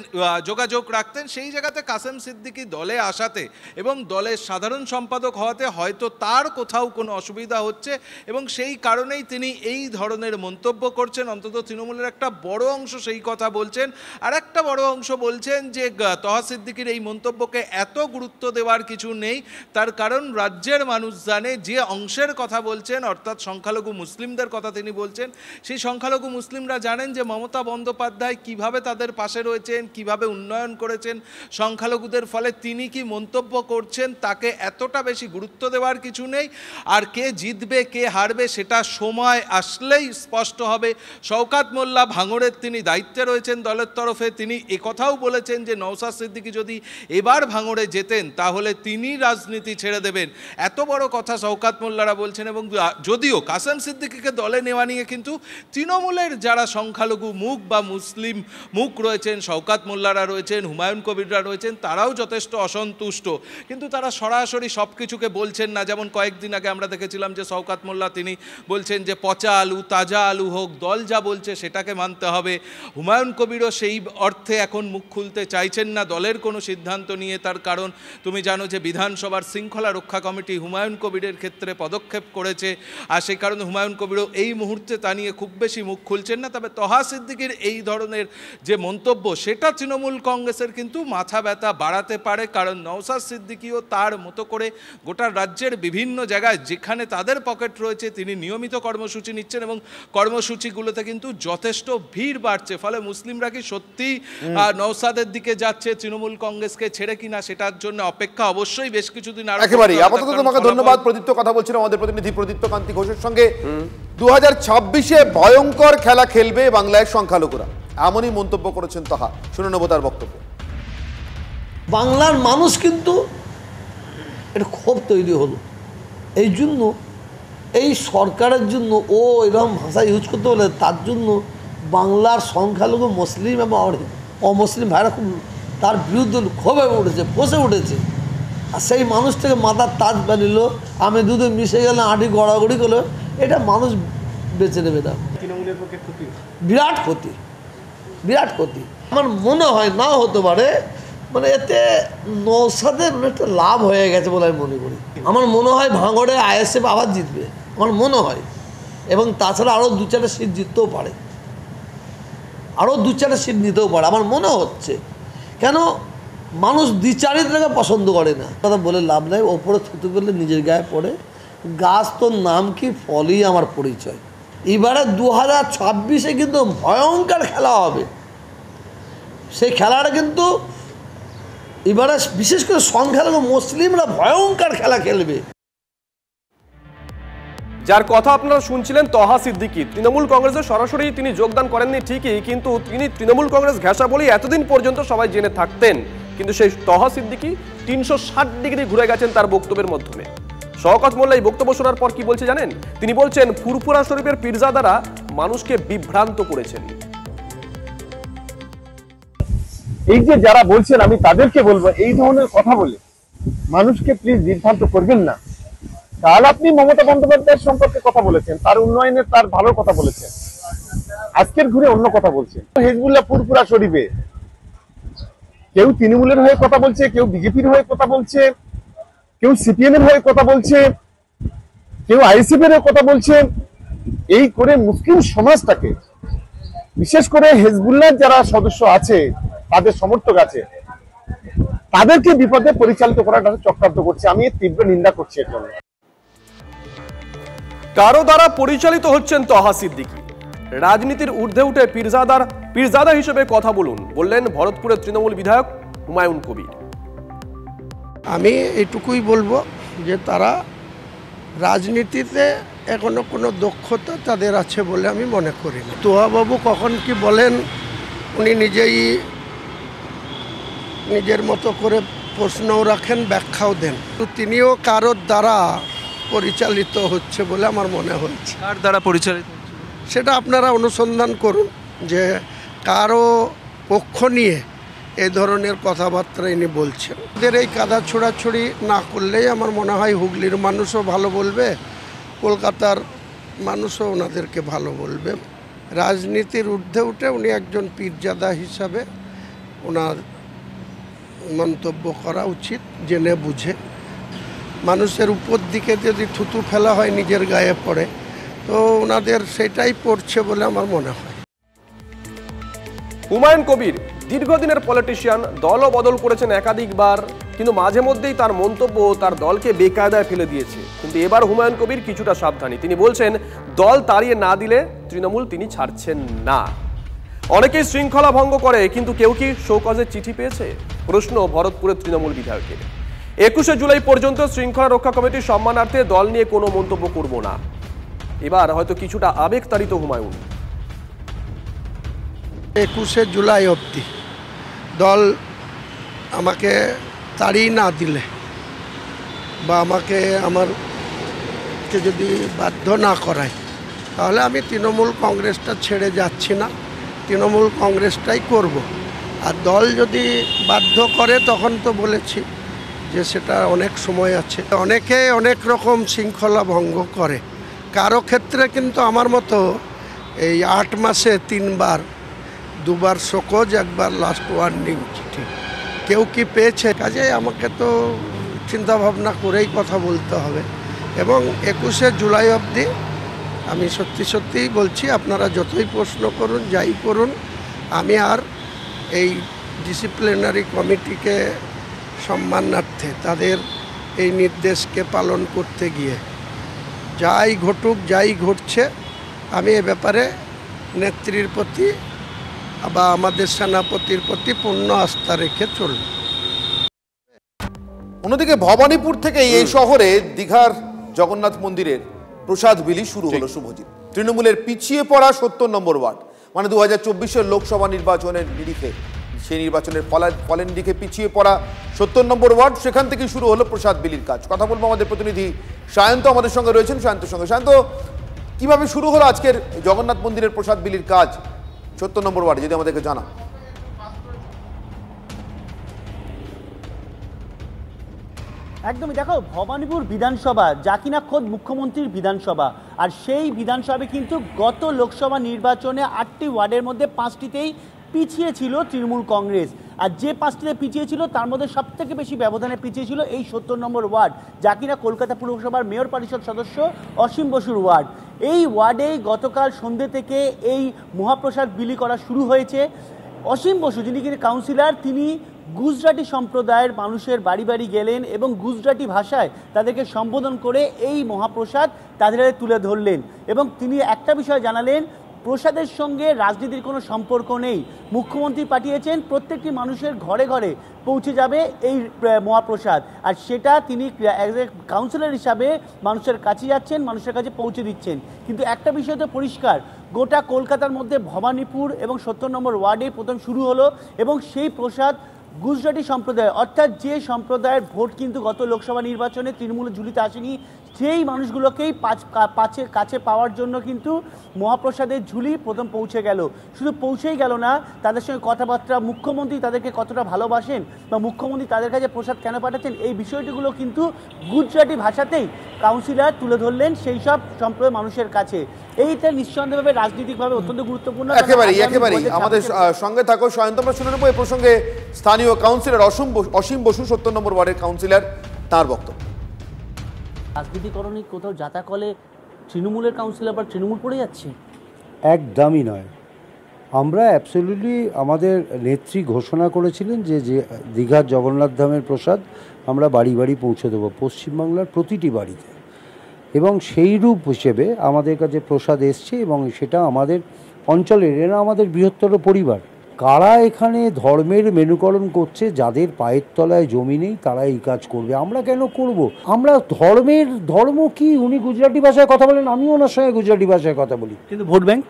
যোগাযোগ রাখতেন। সেই জায়গাতে কাসেম সিদ্দিকী দলে আসাতে এবং দলের সাধারণ সম্পাদক হওয়াতে হয়তো তার কোথাও কোনো অসুবিধা হচ্ছে এবং সেই কারণেই তিনি এই ধরনের মন্তব্য করছেন। অন্তত তৃণমূলের একটা বড় অংশ সেই কথা বলছেন। আর একটা বড় অংশ বলছেন যে তহা সিদ্দিকীর এই মন্তব্যকে এত গুরুত্ব দেওয়ার কিছু নেই, তার কারণ রাজ্যের মানুষ জানে যে অংশের কথা বলছেন, অর্থাৎ সংখ্যালঘু মুসলিমদের কথা তিনি বলছেন। সেই সংখ্যালঘু মুসলিমরা জানেন যে মমতা বন্দ্যোপাধ্যায় কিভাবে তাদের পাশে রয়েছেন, কিভাবে উন্নয়ন করেছেন সংখ্যালঘুদের, ফলে তিনি কি মন্তব্য করছেন তাকে এতটা বেশি গুরুত্ব দেওয়ার কিছু নেই। আর কে জিতবে কে হারবে সেটা সময় আসলেই স্পষ্ট হবে। শওকাত মোল্লা ভাঙড়ের তিনি দায়িত্বে রয়েছেন দলের তরফে। তিনি একথাও বলেছেন যে নওশাদ সিদ্দিকী যদি এবার ভাঙড়ে যেতেন তাহলে তিনি রাজনীতি ছেড়ে দেবেন। এত বড় কথা শওকাত মোল্লারা বলছেন। এবং যদিও কাসেম সিদ্দিকীকে দলে নেওয়া নিয়ে কিন্তু তৃণমূলের যারা সংখ্যালঘু মুখ বা মুসলিম মুখ রয়েছেন, শওকাত মোল্লারা রয়েছেন, হুমায়ুন কবিররা রয়েছেন, তারাও যথেষ্ট অসন্তুষ্ট, কিন্তু তারা সরাসরি সব কিছুকে বলছেন না। যেমন কয়েকদিন আগে আমরা দেখেছিলাম যে শওকাত মোল্লা তিনি বলছেন যে পচা আলু তাজা আলু হোক, দল যা বলছে সেটাকে মানতে হবে। হুমায়ুন কবিরও সেই অর্থে এখন মুখ খুলতে চাইছেন না দলের কোনো সিদ্ধান্ত নিয়ে। তার কারণ তুমি জানো যে বিধানসভার শৃঙ্খলা রক্ষা কমিটি হুমায়ুন কবিরের ক্ষেত্রে পদক্ষেপ করেছে, আর সেই কারণে হুমায়ুন কবিরও এই মুহূর্তে তা নিয়ে খুব বেশি মুখ খুলছেন না। তবে তহা সিদ্দিকীর এই ধরনের যে মন্তব্য সেটা তৃণমূল কংগ্রেসের কিন্তু মাথা ব্যথা বাড়াতে পারে, কারণ নওশাদ সিদ্দিকীও তার মতো করে গোটা রাজ্যের বিভিন্ন জায়গায় যেখানে তাদের পকেট রয়েছে তিনি নিয়মিত কর্মসূচি নিচ্ছেন এবং কর্মসূচিগুলোতে কিন্তু যথেষ্ট ভিড় বাড়ছে। ফলে মুসলিমরা কি সত্যি নওশাদের দিকে যাচ্ছে, তৃণমূল কংগ্রেসকে ছেড়ে কিনা সেটার জন্য অপেক্ষা অবশ্যই বেশ কিছুদিন একেবারেই। আপাতত তোমাকে ধন্যবাদ প্রদীপ্ত। কথা বলছিলাম আমাদের প্রতিনিধি প্রদীপ্ত কান্তি ঘোষের সঙ্গে। 2026-এ ভয়ঙ্কর খেলা খেলবে বাংলায় সংখ্যালঘুরা, এমনই মন্তব্য করেছেন তহা। শুনে নেব তার বক্তব্য। বাংলার মানুষ কিন্তু একটা ক্ষোভ তৈরি হলো, এই জন্য এই সরকারের জন্য ও এরকম ভাষা ইউজ করতে বলে, তার জন্য বাংলার সংখ্যালঘু মুসলিম এবং অমুসলিম ভাইরা খুব তার বিরুদ্ধে ক্ষোভে উঠেছে, বসে উঠেছে। আর সেই মানুষটাকে মাথার তাজ বানিল, আমি দুধে মিশে গেলে আঁটি গড়াগড়ি করলে, এটা মানুষ বেছে নেবে না। তৃণমূলের পক্ষে ক্ষতি, বিরাট ক্ষতি, বিরাট ক্ষতি। আমার মনে হয় না হতে পারে, মানে এতে নওশাদের একটা লাভ হয়ে গেছে বলে আমি মনে করি। আমার মনে হয় ভাঙড়ে আইএসএফ আবার জিতবে, আমার মনে হয়। এবং তাছাড়া আরও 2-4টা সিট জিততেও পারে, আরও 2-4টা সিট নিতেও পারে আমার মনে হচ্ছে। কেন মানুষ দ্বিচারিত্রকে পছন্দ করে না, কথা বলে লাভ নেই। ওপরে থুতু পেলে নিজের গায়ে পড়ে। গাছ তোর নাম কি, ফলই আমার পরিচয়। এবারে 2026-এ কিন্তু ভয়ঙ্কর খেলা হবে। সেই খেলাটা কিন্তু এবারে বিশেষ করে সংখ্যালঘু মুসলিমরা ভয়ঙ্কর খেলা খেলবে। যার কথা আপনারা শুনছিলেন তহা সিদ্দিকী। তৃণমূল কংগ্রেসে সরাসরি তিনি যোগদান করেননি ঠিকই, কিন্তু তিনি তৃণমূল কংগ্রেস ঘেঁষা বলেই এতদিন পর্যন্ত সবাই জেনে থাকতেন। কিন্তু সেই তহা সিদ্দিকী 360 ডিগ্রি ঘুরে গেছেন তার বক্তব্যের মাধ্যমে। শওকত মোল্লা এই বক্তব্য শোনার পর কি বলছে জানেন? তিনি বলছেন ফুরফুরা শরীফের পীরজাদারা মানুষকে বিভ্রান্ত করেছেন। এই যে যারা বলছেন, আমি তাদেরকে বলবো এই ধরনের কথা বলে মানুষকে প্লিজ বিভ্রান্ত করবেন না। কাল আপনি মমতা বন্দ্যোপাধ্যায়ের সম্পর্কে কথা বলেছেন, তার উন্নয়নের, তার ভালোর কথা বলেছেন, আজকের ঘুরে অন্য কথা বলছেন। হিজবুল্লাহ ফুরফুরা শরীফে কেউ তৃণমূলের হয়ে কথা বলছে, কেউ বিজেপির হয়ে কথা বলছে, কেউ সিপিএম এর হয়ে কথা বলছে, কেউ আইএসএফ এর কথা বলছে। এই করে মুসলিম সমাজটাকে, বিশেষ করে হিজবুল্লাহর যারা সদস্য আছে, তাদের সমর্থক আছে, তাদেরকে বিপদে পরিচালিত করার চক্রান্ত করছে। আমি তীব্র নিন্দা করছি এর জন্য। কারো দ্বারা পরিচালিত হচ্ছেন তহা সিদ্দিকী। রাজনীতির ঊর্ধ্বে উঠে পীরজাদা হিসেবে কথা বললেন ভরতপুরের তৃণমূল বিধায়ক হুমায়ুন কবির। আমি এইটুকুই বলবো যে তারা রাজনীতিতে এখনো কোনো দক্ষতা তাদের আছে বলে আমি মনে করি না। তোহাবাবু কখন কি বলেন উনি নিজেই নিজের মতো করে প্রশ্নও রাখেন, ব্যাখ্যাও দেন। তো তিনিও কারোর দ্বারা পরিচালিত হচ্ছে বলে আমার মনে হচ্ছে। কার দ্বারা পরিচালিত? সেটা আপনারা অনুসন্ধান করুন যে কারো পক্ষ নিয়ে এই ধরনের কথাবার্তা ইনি বলছেন। ওদের এই কাদা ছোড়াছড়ি না করলেই আমার মনে হয় হুগলির মানুষও ভালো বলবে, কলকাতার মানুষও ওনাদেরকে ভালো বলবে। রাজনীতির ঊর্ধ্বে উঠে উনি একজন পীরজাদা হিসাবে ওনার মন্তব্য করা উচিত, জেনে বুঝে। মানুষের উপর দিকে যদি থুতু ফেলা হয় নিজের গায়ে পড়ে, তো ওনাদের সেটাই পড়ছে বলে আমার মনে হয়। হুমায়ুন কবির দীর্ঘদিনের পলিটিশিয়ান, দলও বদল করেছেন একাধিকবার, কিন্তু মাঝে মধ্যেই তার মন্তব্য তার দলকে বেকায়দায় ফেলে দিয়েছে। কিন্তু এবার হুমায়ুন কবির কিছুটা সাবধানী। তিনি বলছেন দল তাড়িয়ে না দিলে তৃণমূল তিনি ছাড়ছেন না। অনেকেই শৃঙ্খলা ভঙ্গ করে, কিন্তু কেউ কি শোকজের চিঠি পেয়েছে? প্রশ্ন ভরতপুরের তৃণমূল বিধায়কের। 21শে জুলাই পর্যন্ত শৃঙ্খলা রক্ষা কমিটির সম্মানার্থে দল নিয়ে কোনো মন্তব্য করব না। এবার হয়তো কিছুটা আবেগতাড়িত হুমায়ুন। 21শে জুলাই অবধি দল আমাকে তাড়িয়ে না দিলে বা আমাকে যদি বাধ্য না করায়, তাহলে আমি তৃণমূল কংগ্রেসটা ছেড়ে যাচ্ছি না, তৃণমূল কংগ্রেসটাই করব। আর দল যদি বাধ্য করে তখন তো বলেছি যে সেটা অনেক সময় আছে। অনেকে অনেক রকম শৃঙ্খলা ভঙ্গ করে, কারো ক্ষেত্রে কিন্তু আমার মতো এই 8 মাসে 3 বার, 2 বার শোকজ, 1 বার লাস্ট ওয়ার্নিং চিঠি কেউ কি পেয়েছে? কাজে আমাকে তো চিন্তা ভাবনা করেই কথা বলতে হবে। এবং 21শে জুলাই অবধি আমি সত্যিই বলছি, আপনারা যতই প্রশ্ন করুন, যাই করুন, আমি আর এই ডিসিপ্লিনারি কমিটিকে সম্মানার্থে তাদের এই নির্দেশকে পালন করতে গিয়ে যাই ঘটুক, যাই ঘটছে, আমি এ ব্যাপারে নেত্রীর প্রতি বা আমাদের সেনাপতির প্রতি পূর্ণ আস্থা রেখে চলব। অন্যদিকে ভবানীপুর থেকে এই শহরে দীঘার জগন্নাথ মন্দিরের প্রসাদ বিলি শুরু হলো শুভজিৎ। তৃণমূলের পিছিয়ে পড়া ৭০ নম্বর ওয়ার্ড, মানে ২০২৪-এর লোকসভা নির্বাচনের নিরিখে, সেই নির্বাচনের ফলের নিরিখে পিছিয়ে পড়া ৭০ নম্বর ওয়ার্ড, সেখান থেকে শুরু হলো প্রসাদ বিলির কাজ। কথা বলবো আমাদের প্রতিনিধি সায়ন্ত আমাদের সঙ্গে রয়েছেন, সায়ন্তের সঙ্গে। সায়ন্ত, কিভাবে শুরু হলো আজকের জগন্নাথ মন্দিরের প্রসাদ বিলির কাজ ৭০ নম্বর ওয়ার্ডে, যদি আমাদেরকে জানা। একদমই, দেখো ভবানীপুর বিধানসভা যা কিনা খোদ মুখ্যমন্ত্রীর বিধানসভা, আর সেই বিধানসভায় কিন্তু গত লোকসভা নির্বাচনে ৮টি ওয়ার্ডের মধ্যে 5টিতেই পিছিয়ে ছিল তৃণমূল কংগ্রেস। আর যে 5টিতে পিছিয়ে ছিল তার মধ্যে সবথেকে বেশি ব্যবধানে পিছিয়ে ছিল এই ৭০ নম্বর ওয়ার্ড, যা কিনা কলকাতা পুরসভার মেয়র পরিষদ সদস্য অসীম বসুর ওয়ার্ড। এই ওয়ার্ডেই গতকাল সন্ধ্যে থেকে এই মহাপ্রসাদ বিলি করা শুরু হয়েছে। অসীম বসু, যিনি কিনা কাউন্সিলর, তিনি গুজরাটি সম্প্রদায়ের মানুষের বাড়ি বাড়ি গেলেন এবং গুজরাটি ভাষায় তাদেরকে সম্বোধন করে এই মহাপ্রসাদ তাদের তুলে ধরলেন। এবং তিনি একটা বিষয় জানালেন, প্রসাদের সঙ্গে রাজনীতির কোনো সম্পর্ক নেই। মুখ্যমন্ত্রী পাঠিয়েছেন প্রত্যেকটি মানুষের ঘরে ঘরে পৌঁছে যাবে এই মহাপ্রসাদ, আর সেটা তিনি কাউন্সিলর হিসাবে মানুষের কাছে যাচ্ছেন, মানুষের কাছে পৌঁছে দিচ্ছেন। কিন্তু একটা বিষয় তো পরিষ্কার, গোটা কলকাতার মধ্যে ভবানীপুর এবং ৭০ নম্বর ওয়ার্ডে প্রথম শুরু হলো, এবং সেই প্রসাদ গুজরাটি সম্প্রদায়, অর্থাৎ যে সম্প্রদায়ের ভোট কিন্তু গত লোকসভা নির্বাচনে তৃণমূলের ঝুলিতে আসেনি, সেই মানুষগুলোকেই কাছে পাওয়ার জন্য কিন্তু মহাপ্রসাদের ঝুলি প্রথম পৌঁছে গেল। শুধু পৌঁছেই গেল না, তাদের সঙ্গে কথাবার্তা, মুখ্যমন্ত্রী তাদেরকে কতটা ভালোবাসেন বা মুখ্যমন্ত্রী তাদের কাছে প্রসাদ কেন পাঠাচ্ছেন, এই বিষয়টিগুলো কিন্তু গুজরাটি ভাষাতেই কাউন্সিলর তুলে ধরলেন সেই সব সম্প্রদায়ের মানুষের কাছে। এইটা নিঃসন্দেহভাবে রাজনৈতিকভাবে অত্যন্ত গুরুত্বপূর্ণ। একেবারেই আমাদের সঙ্গে থাকো সায়ন্ত, আমরা শুনে নেবো এ প্রসঙ্গে স্থানীয় কাউন্সিলর অসীম বসু, ৭০ নম্বর ওয়ার্ডের কাউন্সিলর, তার বক্তব্য। রাজনীতিকরণে কোথাও যাতাকলে তৃণমূলের কাউন্সিলর বা তৃণমূল পড়ে যাচ্ছে? একদমই নয়। আমরা অ্যাবসলিউটলি, আমাদের নেত্রী ঘোষণা করেছিলেন যে দীঘার জগন্নাথ ধামের প্রসাদ আমরা বাড়ি বাড়ি পৌঁছে দেবো, পশ্চিমবাংলার প্রতিটি বাড়িতে, এবং সেই রূপ হিসেবে আমাদের কাছে প্রসাদ এসছে, এবং সেটা আমাদের অঞ্চলের, এরা আমাদের বৃহত্তর পরিবার। কারা এখানে ধর্মের মেনুকরণ করছে, যাদের পায়ের তলায় জমি নেই তারা এই কাজ করবে, আমরা কেন করব? আমরা ধর্ম কি, উনি গুজরাটি ভাষায় কথা বলেন, আমিও ওনার সঙ্গে গুজরাটি ভাষায় কথা বলি, কিন্তু ভোট ব্যাংক,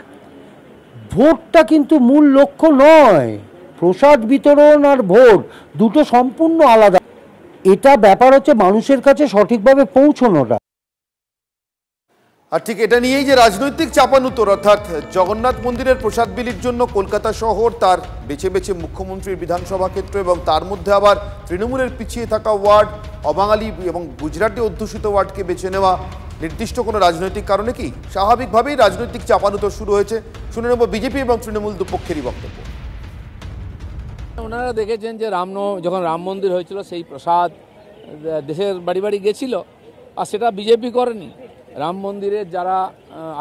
ভোটটা কিন্তু মূল লক্ষ্য নয়। প্রসাদ বিতরণ আর ভোট দুটো সম্পূর্ণ আলাদা। এটা ব্যাপার হচ্ছে মানুষের কাছে সঠিকভাবে পৌঁছানোটা। আর ঠিক এটা নিয়েই যে রাজনৈতিক চাপানুতর, অর্থাৎ জগন্নাথ মন্দিরের প্রসাদ বিলির জন্য কলকাতা শহর তার বেছে বেছে মুখ্যমন্ত্রীর বিধানসভা ক্ষেত্র, এবং তার মধ্যে আবার তৃণমূলের পিছিয়ে থাকা ওয়ার্ড, অবাঙালি এবং গুজরাটি অধ্যুষিত ওয়ার্ডকে বেছে নেওয়া নির্দিষ্ট কোনো রাজনৈতিক কারণে কি? স্বাভাবিকভাবেই রাজনৈতিক চাপানুতর শুরু হয়েছে। শুনে নেব বিজেপি এবং তৃণমূল দুপক্ষেরই বক্তব্য। ওনারা দেখেছেন যে যখন রাম মন্দির হয়েছিল সেই প্রসাদ দেশের বাড়ি বাড়ি গেছিল, আর সেটা বিজেপি করেনি। রাম মন্দিরের যারা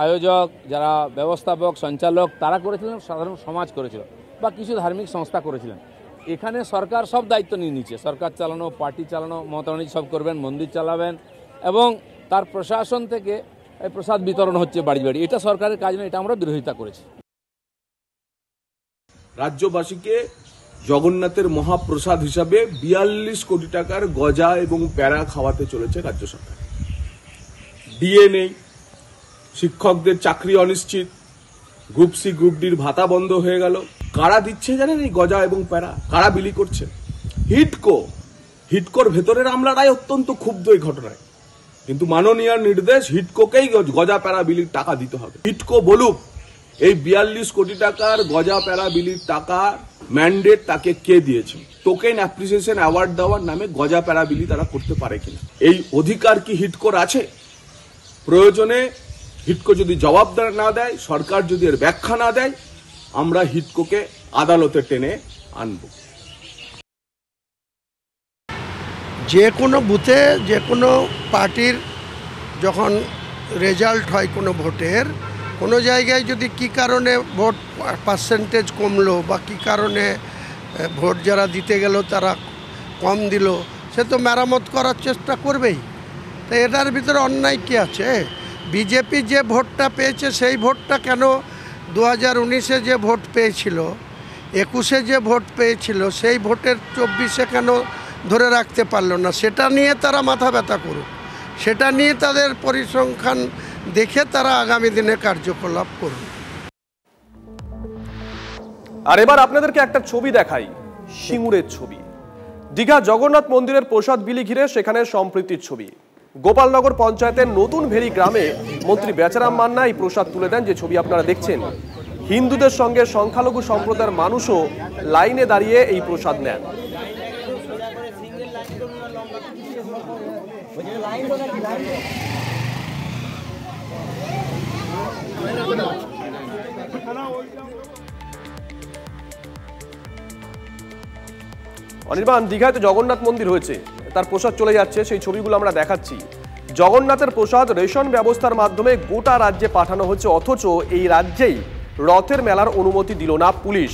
আয়োজক, যারা ব্যবস্থাপক, সঞ্চালক, তারা করেছিলেন, সাধারণ সমাজ করেছিল বা কিছু ধার্মিক সংস্থা করেছিলেন। এখানে সরকার সব দায়িত্ব নিয়ে নিচ্ছে, সরকার চালানো, পার্টি চালানো, মমতা ব্যানার্জি সব করবেন, মন্দির চালাবেন, এবং তার প্রশাসন থেকে প্রসাদ বিতরণ হচ্ছে বাড়ি বাড়ি। এটা সরকারের কাজ নয়, এটা আমরা বিরোধিতা করেছি। রাজ্যবাসীকে জগন্নাথের মহাপ্রসাদ হিসাবে ৪২ কোটি টাকার গজা এবং প্যারা খাওয়াতে চলেছে রাজ্য সরকার। ডিএ নেই, শিক্ষকদের চাকরি অনিশ্চিত, গ্রুপ সি গ্রুপ ডির ভাতা বন্ধ হয়ে গেল। কারা দিচ্ছে জানেন এই গজা এবং প্যারা? কারা বিলি করছে? হিডকোর ভেতরের আমলারাই অত্যন্ত ক্ষুব্ধ এই ঘটনায়, কিন্তু মাননীয় নির্দেশ হিডকোকেই গজা প্যারা বিলির টাকা দিতে হবে। হিডকো বলুক এই ৪২ কোটি টাকার গজা প্যারা বিলির টাকা ম্যান্ডেট তাকে কে দিয়েছে, টোকেন অ্যাপ্রিসিয়েশন অ্যাওয়ার্ড দেওয়ার নামে গজা প্যারা বিলি তারা করতে পারে কিনা, এই অধিকার কি হিডকোর আছে? প্রয়োজনে হিডকো যদি জবাব না দেয়, সরকার যদি এর ব্যাখ্যা না দেয়, আমরা হিডকোকে আদালতে টেনে আনব। যে কোনো বুথে, যে কোনো পার্টির যখন রেজাল্ট হয় কোনো ভোটের, কোনো জায়গায় যদি কি কারণে ভোট পার্সেন্টেজ কমলো বা কি কারণে ভোট যারা দিতে গেল তারা কম দিল, সে তো মেরামত করার চেষ্টা করবেই। তো এটার ভিতরে অন্যায় কি আছে? বিজেপি যে ভোটটা পেয়েছে সেই ভোটটা কেন 2019-এ যে ভোট পেয়েছিল 21-এ যে ভোট পেয়েছিল সেই ভোটের 24-এ কেন ধরে রাখতে পারলো না, সেটা নিয়ে তারা মাথা ব্যথা করুক, সেটা নিয়ে তাদের পরিসংখ্যান দেখে তারা আগামী দিনে কার্যকলাপ করবে। আর এবার আপনাদেরকে একটা ছবি দেখাই, সিঙ্গুরের ছবি। দীঘা জগন্নাথ মন্দিরের প্রসাদ বিলি ঘিরে সেখানে সম্প্রীতির ছবি। গোপালনগর পঞ্চায়েতের নতুন ভেরি গ্রামে মন্ত্রী বেচারাম মান্না এই প্রসাদ তুলে দেন, যে ছবি আপনারা দেখছেন। হিন্দুদের সঙ্গে সংখ্যালঘু সম্প্রদায়ের মানুষও লাইনে দাঁড়িয়ে এই প্রসাদ নেন। অনির্বাণ, দীঘায় তো জগন্নাথ মন্দির হয়েছে, তার প্রসাদ চলে যাচ্ছে, সেই ছবিগুলো আমরা দেখাচ্ছি। জগন্নাথের প্রসাদ রেশন ব্যবস্থার মাধ্যমে গোটা রাজ্যে পাঠানো হচ্ছে, অথচ এই রাজ্যেই রথের মেলার অনুমতি দিল না পুলিশ।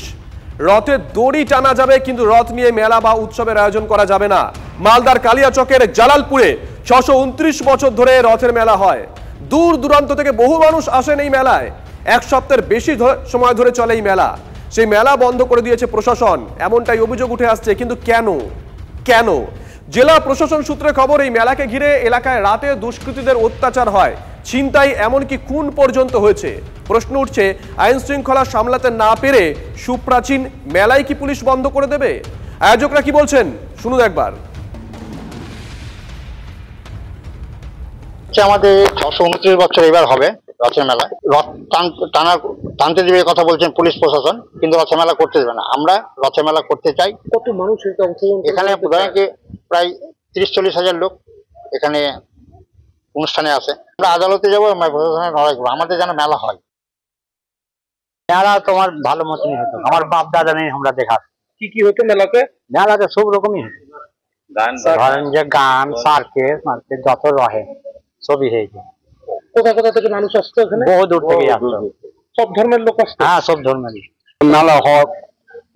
রথের দড়ি টানা যাবে, কিন্তু রথ নিয়ে মেলা বা উৎসবের আয়োজন করা যাবে না। মালদার কালিয়াচকের জালালপুরে 629 বছর ধরে রথের মেলা হয়। দূর দূরান্ত থেকে বহু মানুষ আসেন এই মেলায়। এক সপ্তাহের বেশি সময় ধরে চলে এই মেলা। সেই মেলা বন্ধ করে দিয়েছে প্রশাসন, এমনটাই অভিযোগ উঠে আসছে। কিন্তু কেন? জেলা প্রশাসন সূত্রে খবর, এই মেলাকে ঘিরে এলাকায় রাতে দুষ্কৃতীদের অত্যাচার হয়, ছিনতাই এমনকি খুন পর্যন্ত হয়েছে। প্রশ্ন উঠছে, আইন শৃঙ্খলা সামলাতে না পেরে সুপ্রাচীন মেলাই কি পুলিশ বন্ধ করে দেবে? আয়োজকরা কি বলছেন শুনুন একবার। আমাদের 629 বছর এবার হবে রথের মেলা। রথ টানতে দেবে কথা বলছেন পুলিশ প্রশাসন, কিন্তু রথের মেলা করতে দেবে না। আমরা রথের মেলা করতে চাই। কত মানুষ এখানে প্রায় 30-40 হাজার লোক এখানে অনুষ্ঠানে আসে। আমরা আদালতে যাবো, প্রশাসনের লড়াই করবো, আমাদের যেন মেলা হয়। মেলা তোমার ভালো মতনই হতো, আমার বাপ দাদা নেই আমরা দেখা। কি হতো মেলাতে? মেলাতে সব রকমই হতো, ধরেন যে গান, সার্কেস যত রহে সবই হয়েছে। কোথা থেকে মানুষ আসতো এখানে? বহু দূর থেকে আসতো। সব ধর্মের লোক আসতো? হ্যাঁ, সব ধর্মের। মেলা হোক,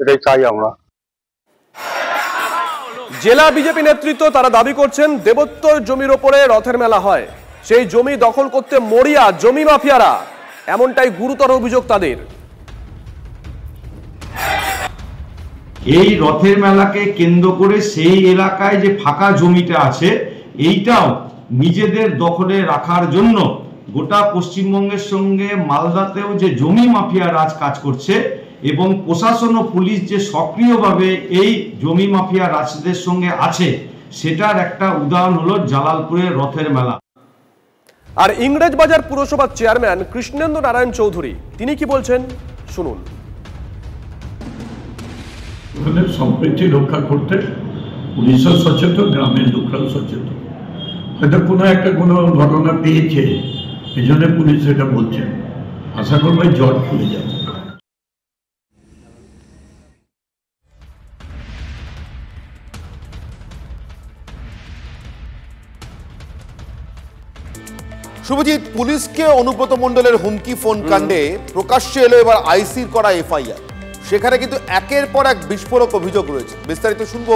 এটাই চাই আমরা। জেলা বিজেপি নেতৃত্ব তারা দাবি করছেন দেবোত্তর জমির ওপরে রথের মেলা হয়, সেই জমি দখল করতে মরিয়া জমি মাফিয়ারা, এমনটাই গুরুতর অভিযোগ তাদের। এই রথের মেলাকে কেন্দ্র করে সেই এলাকায় যে ফাঁকা জমিটা আছে, এইটাও নিজেদের দখলে রাখার জন্য গোটা পশ্চিমবঙ্গের সঙ্গে মালদাতেও যে জমি মাফিয়া রাজ কাজ করছে, এবং প্রশাসন ও পুলিশ যে সক্রিয়ভাবে এই জমি মাফিয়া রাজদের সঙ্গে আছে, সেটার একটা উদাহরণ হলো জালালপুরের রথের মেলা। আর ইংরেজবাজার পুরসভার চেয়ারম্যান কৃষ্ণেন্দু নারায়ণ চৌধুরী তিনি কি বলছেন শুনুন। সম্প্রীতি রক্ষা করতে পুলিশও সচেতন, গ্রামের লোকরাও সচেতন। হয়তো কোনো ঘটনা পেয়েছে, এই জন্য পুলিশ এটা বলছে। আশা করবো জট খুলে যাবে। শুভজিৎ, পুলিশকে অনুব্রত মণ্ডলের হুমকি ফোন কাণ্ডে প্রকাশ্যে এলো এবার আইসির করা এফআইআর। সেখানে কিন্তু একের পর এক বিস্ফোরক অভিযোগ রয়েছে। বিস্তারিত শুনবো,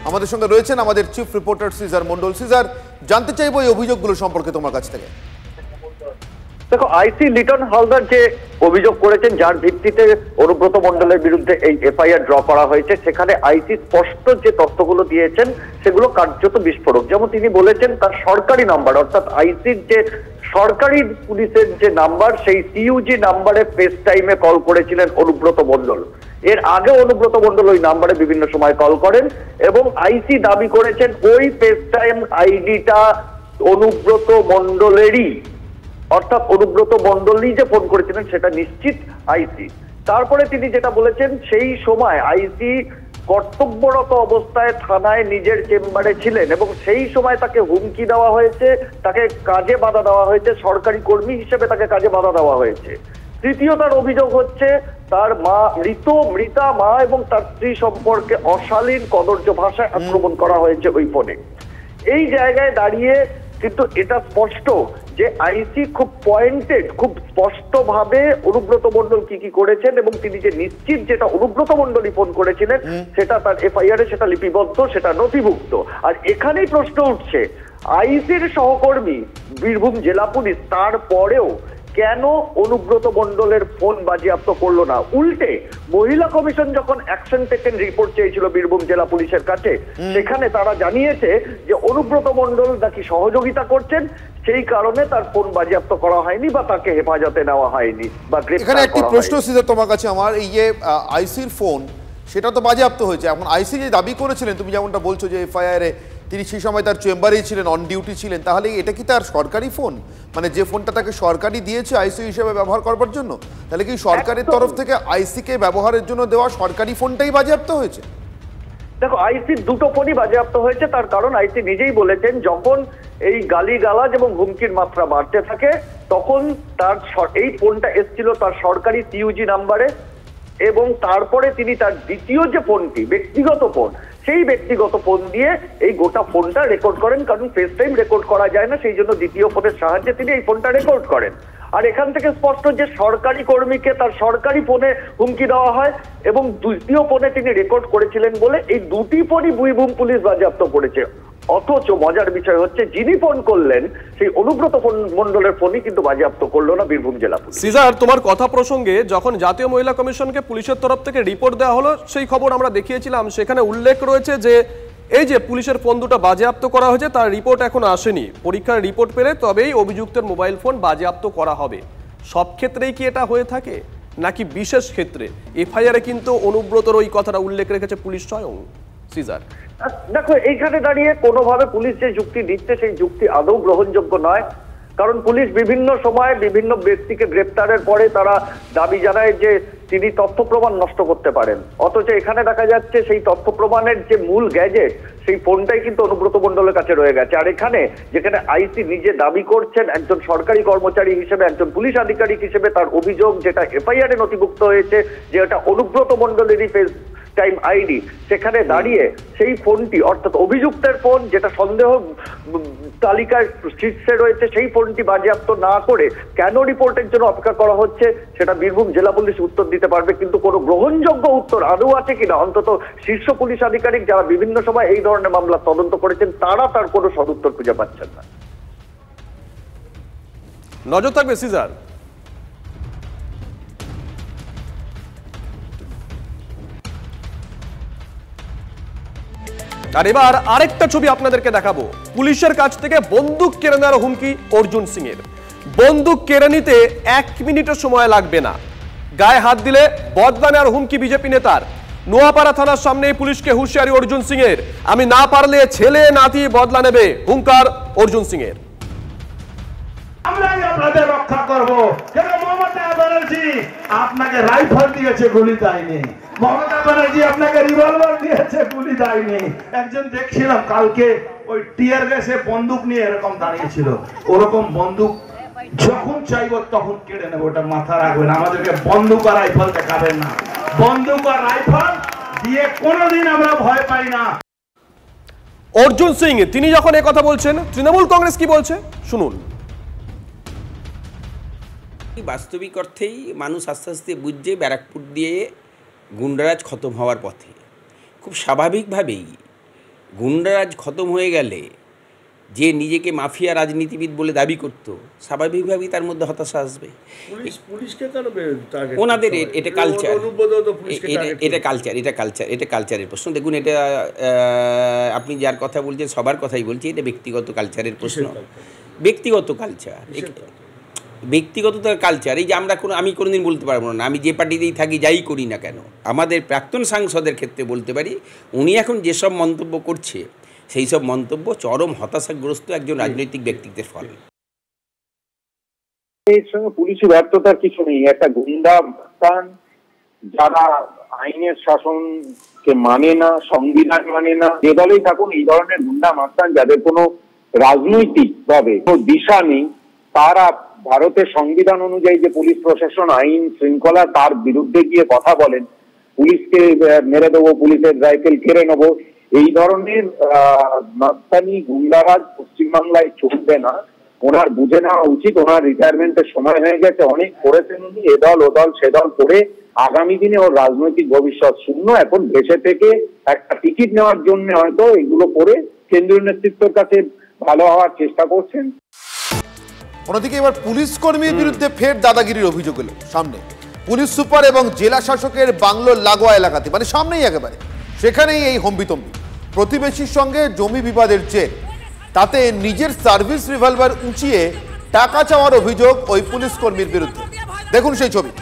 আমাদের সঙ্গে রয়েছেন আমাদের চিফ রিপোর্টার সিজার মণ্ডল। সিজার, জানতে চাইবো এই অভিযোগগুলো সম্পর্কে তোমার কাছ থেকে। দেখো, আইসি লিটন হালদার যে অভিযোগ করেছেন, যার ভিত্তিতে অনুব্রত মণ্ডলের বিরুদ্ধে এই এফআইআর ড্র করা হয়েছে, সেখানে আইসি স্পষ্ট যে তথ্যগুলো দিয়েছেন সেগুলো কার্যত বিস্ফোরক। যেমন তিনি বলেছেন তার সরকারি নাম্বার, অর্থাৎ আইসির যে সরকারি পুলিশের যে নাম্বার, সেই সিইউজি নাম্বারে ফেস টাইমে কল করেছিলেন অনুব্রত মণ্ডল। এর আগে অনুব্রত মণ্ডল ওই নাম্বারে বিভিন্ন সময় কল করেন এবং আইসি দাবি করেছেন ওই ফেস টাইম আইডিটা অনুব্রত মণ্ডলেরই, অর্থাৎ অনুব্রত মণ্ডলই যে ফোন করেছিলেন সেটা নিশ্চিত আইসি। তারপরে তিনি যেটা বলেছেন, সেই সময় আইসি কর্তব্যরত অবস্থায় থানায় নিজের চেম্বারে ছিলেন এবং সেই সময় তাকে হুমকি দেওয়া হয়েছে, তাকে কাজে বাধা দেওয়া হয়েছে, সরকারি কর্মী হিসেবে তাকে কাজে বাধা দেওয়া হয়েছে। তৃতীয় তার অভিযোগ হচ্ছে তার মৃতা মা এবং তার স্ত্রী সম্পর্কে অশালীন কদর্য ভাষায় আক্রমণ করা হয়েছে ওই ফোনে। এই জায়গায় দাঁড়িয়ে কিন্তু এটা স্পষ্ট যে আইসি খুব পয়েন্টেড, খুব স্পষ্ট ভাবে অনুব্রত মণ্ডল কি করেছেন এবং তিনি যে নিশ্চিত যেটা অনুব্রত মণ্ডলই ফোন করেছিলেন সেটা তার এফআইআর এ সেটা লিপিবদ্ধ, সেটা নথিভুক্ত। আর এখানেই প্রশ্ন উঠছে, আইসির সহকর্মী বীরভূম জেলা পুলিশ তারপরেও কেন অনুব্রত মণ্ডলের ফোন বাজেয়াপ্ত করলো না? উল্টে মহিলা কমিশন যখন অ্যাকশন টেকেন রিপোর্ট চেয়েছিল বীরভূম জেলা পুলিশের কাছে, সেখানে তারা জানিয়েছে যে অনুব্রত মণ্ডল নাকি সহযোগিতা করছেন, সেই কারণে তার ফোন বাজেয়াপ্ত করা হয়নি বা তাকে হেফাজতে নেওয়া হয়নি বা এখানে গ্রেফতার একটি করা প্রশ্ন হয়নি। সিধা তোমার কাছে আমার, এই যে আইসির ফোন সেটা তো বাজেয়াপ্ত হয়েছে, এখন আইসি যে দাবি করেছিলেন তুমি যেমনটা বলছো যে এফআইআরে তিনি সেই সময় তার চেম্বারেই ছিলেন, অন ডিউটি ছিলেন, তাহলে এটা কি তার সরকারি ফোন? মানে যে ফোনটা তাকে সরকারি দিয়েছে আইসি হিসেবে ব্যবহার করবার জন্য, তাহলে কি সরকারের তরফ থেকে আইসিকে ব্যবহারের জন্য দেওয়া সরকারি ফোনটাই বাজেয়াপ্ত হয়েছে? দেখো, আইসির দুটো ফোনই বাজেয়াপ্ত হয়েছে। তার কারণ আইসি নিজেই বলেছেন যখন এই গালিগালাজ এবং হুমকির মাত্রা বাড়তে থাকে তখন তার এই ফোনটা এসেছিল তার সরকারি সিইউজি নাম্বারে, এবং তারপরে তিনি তার দ্বিতীয় যে ফোনটি ব্যক্তিগত ফোন, সেই ব্যক্তিগত ফোন দিয়ে এই গোটা ফোনটা রেকর্ড করেন, কারণ ফেস টাইম রেকর্ড করা যায় না, সেই জন্য দ্বিতীয় ফোনের সাহায্যে তিনি এই ফোনটা রেকর্ড করেন। আর এখান থেকে স্পষ্ট যে সরকারি কর্মীকে তার সরকারি ফোনে হুমকি দেওয়া হয় এবং দ্বিতীয় ফোনে তিনি রেকর্ড করেছিলেন বলে এই দুটি ফোনই বীরভূম পুলিশ বাজেয়াপ্ত করেছে। অথচ মজার বিষয় হচ্ছে যিনি ফোন করলেন সেই অনুব্রত মণ্ডলের ফোনই কিন্তু বাজেয়াপ্ত করলো না বীরভূম জেলা পুলিশ। সিজার, তোমার কথা প্রসঙ্গে যখন জাতীয় মহিলা কমিশনকে পুলিশের তরফ থেকে রিপোর্ট দেওয়া হলো সেই খবর আমরা দেখিয়েছিলাম, সেখানে উল্লেখ রয়েছে যে এই যে পুলিশের ফোন দুটো বাজেয়াপ্ত করা হয়েছে তার রিপোর্ট এখন আসেনি, পরীক্ষার রিপোর্ট পেলে তবেই অভিযুক্তের মোবাইল ফোন বাজেয়াপ্ত করা হবে। সব ক্ষেত্রেই কি এটা হয়ে থাকে নাকি বিশেষ ক্ষেত্রে? এফআইআরে কিন্তু অনুব্রতর ওই কথাটা উল্লেখ রেখেছে পুলিশ স্বয়ং। সিজার, দেখো, এইখানে দাঁড়িয়ে কোনোভাবে পুলিশ যে যুক্তি দিচ্ছে সেই যুক্তি আদৌ গ্রহণযোগ্য নয়, কারণ পুলিশ বিভিন্ন সময় বিভিন্ন ব্যক্তিকে গ্রেপ্তারের পরে তারা দাবি জানায় যে তিনি তথ্য প্রমাণ নষ্ট করতে পারেন, অথচ এখানে দেখা যাচ্ছে সেই তথ্য প্রমাণের যে মূল গ্যাজেট সেই ফোনটাই কিন্তু অনুব্রত মণ্ডলের কাছে রয়ে গেছে। আর এখানে যেখানে আইসি নিজে দাবি করছেন একজন সরকারি কর্মচারী হিসেবে, একজন পুলিশ আধিকারিক হিসেবে তার অভিযোগ যেটা এফআইআরে নথিভুক্ত হয়েছে যে এটা অনুব্রত মণ্ডলেরই ফেস টাইম আইডি, সেখানে দাঁড়িয়ে সেই ফোনটি অর্থাৎ অভিযুক্তের ফোন যেটা সন্দেহ তালিকায় শীর্ষে রয়েছে সেই ফোনটি বাজেয়াপ্ত না করে কেন রিপোর্টের জন্য অপেক্ষা করা হচ্ছে সেটা বীরভূম জেলা পুলিশ উত্তর দিতে পারবে, কিন্তু কোনো গ্রহণযোগ্য উত্তর আদৌ আছে কিনা অন্তত শীর্ষ পুলিশ আধিকারিক যারা বিভিন্ন সময় এই ধরনের মামলা তদন্ত করেছেন তারা তার কোনো সদুত্তর খুঁজে পাচ্ছেন না। নজর থাকবে সিজার। আর এবার আরেকটা ছবি আপনাদেরকে দেখাবো, পুলিশের কাছ থেকে বন্দুক কেড়ে নেওয়ার হুমকি অর্জুন সিং এর। বন্দুক কেড়ে নিতে 1 মিনিটও সময় লাগবে না, গায়ে হাত দিলে বদলা নেওয়ার হুমকি বিজেপি নেতার। নোয়াপাড়া থানার সামনে পুলিশকে হুঁশিয়ারি অর্জুন সিং এর, আমি না পারলে ছেলে নাতি বদলা নেবে, হুঙ্কার অর্জুন সিং এর। আমরাই আপনাদের রক্ষা করব। কেন মমতা ব্যানার্জি আপনাকে রাইফেল দিয়েছে, গুলি দেয়নি। মমতা ব্যানার্জি আপনাকে রিভলভার দিয়েছে, গুলি দেয়নি। একজন দেখছিলাম কালকে ওই টিয়ার গ্যাসে বন্দুক নিয়ে এরকম দাঁড়িয়েছিল, ওরকম বন্দুক যখন চাইবো তখন কেড়ে নেবো, ওটা মাথা রাখবেন। আমাদেরকে বন্দুক আর রাইফেল দেখাবেন না, বন্দুক আর রাইফেল দিয়ে কোনোদিন আমরা ভয় পাই না। অর্জুন সিং তিনি যখন এই কথা বলছেন, তৃণমূল কংগ্রেস কি বলছে শুনুন। বাস্তবিক অর্থেই মানুষ আস্তে আস্তে বুঝছে ব্যারাকপুর দিয়ে গুন্ডারাজ খতম হওয়ার পথে। খুব স্বাভাবিকভাবেই গুন্ডারাজ খতম হয়ে গেলে যে নিজেকে মাফিয়া রাজনীতিবিদ বলে দাবি করত, স্বাভাবিকভাবেই তার মধ্যে হতাশা আসবে। ওনাদের এটা কালচার, এটা কালচারের প্রশ্ন। দেখুন, এটা আপনি যার কথা বলছেন সবার কথাই বলছি, এটা ব্যক্তিগত কালচারের প্রশ্ন, ব্যক্তিগত কালচার, ব্যক্তিগত কালচার। এই যে আমি কোনোদিন বলতে পারবো না, আমি যে পার্টিতেই থাকি যাই করি না কেন, আমাদের প্রাক্তন সাংসদের ক্ষেত্রে বলতে পারি উনি এখন যেসব মন্তব্য করছে সেই সব মন্তব্য চরম হতাশাগ্রস্ত একজন রাজনৈতিক ব্যক্তিত্বের ফল। এর সঙ্গে পুলিশি ব্যর্থতার কিছু নেই। একটা গুন্ডা স্থান যারা আইনের শাসনকে মানে না, সংবিধান মানে না, যে দলেই থাকুন এই ধরনের গুন্ডা মাস্তান যাদের কোনো রাজনৈতিক ভাবে কোনো দিশা নেই, তারা ভারতের সংবিধান অনুযায়ী যে পুলিশ প্রশাসন আইন শৃঙ্খলা তার বিরুদ্ধে গিয়ে কথা বলেন, পুলিশকে মেরে দেবো, পুলিশের রাইফেল কেড়ে নেবো, এই ধরনের মাস্তানি গুন্ডারাজ পশ্চিমবাংলায় চলবে না। ওনার বুঝে নেওয়া উচিত, ওনার রিটায়ারমেন্টের সময় হয়ে গেছে, অনেক করেছেন উনি, এ দল ও দল সে দল করে আগামী দিনে ওর রাজনৈতিক ভবিষ্যৎ শূন্য। এখন দেশে থেকে একটা টিকিট নেওয়ার জন্য হয়তো এগুলো করে কেন্দ্রীয় নেতৃত্বের কাছে ভালো হওয়ার চেষ্টা করছেন। অন্যদিকে এবার পুলিশ কর্মীর বিরুদ্ধে ফের দাদাগিরির অভিযোগ এলো সামনে। পুলিশ সুপার এবং জেলা শাসকের বাংলোর লাগোয়া এলাকাতে, মানে সামনেই একেবারে, সেখানেই এই হম্বিতম্বি। প্রতিবেশীর সঙ্গে জমি বিবাদের জের, তাতে নিজের সার্ভিস রিভলভার উঁচিয়ে টাকা চাওয়ার অভিযোগ ওই পুলিশ কর্মীর বিরুদ্ধে। দেখুন সেই ছবি।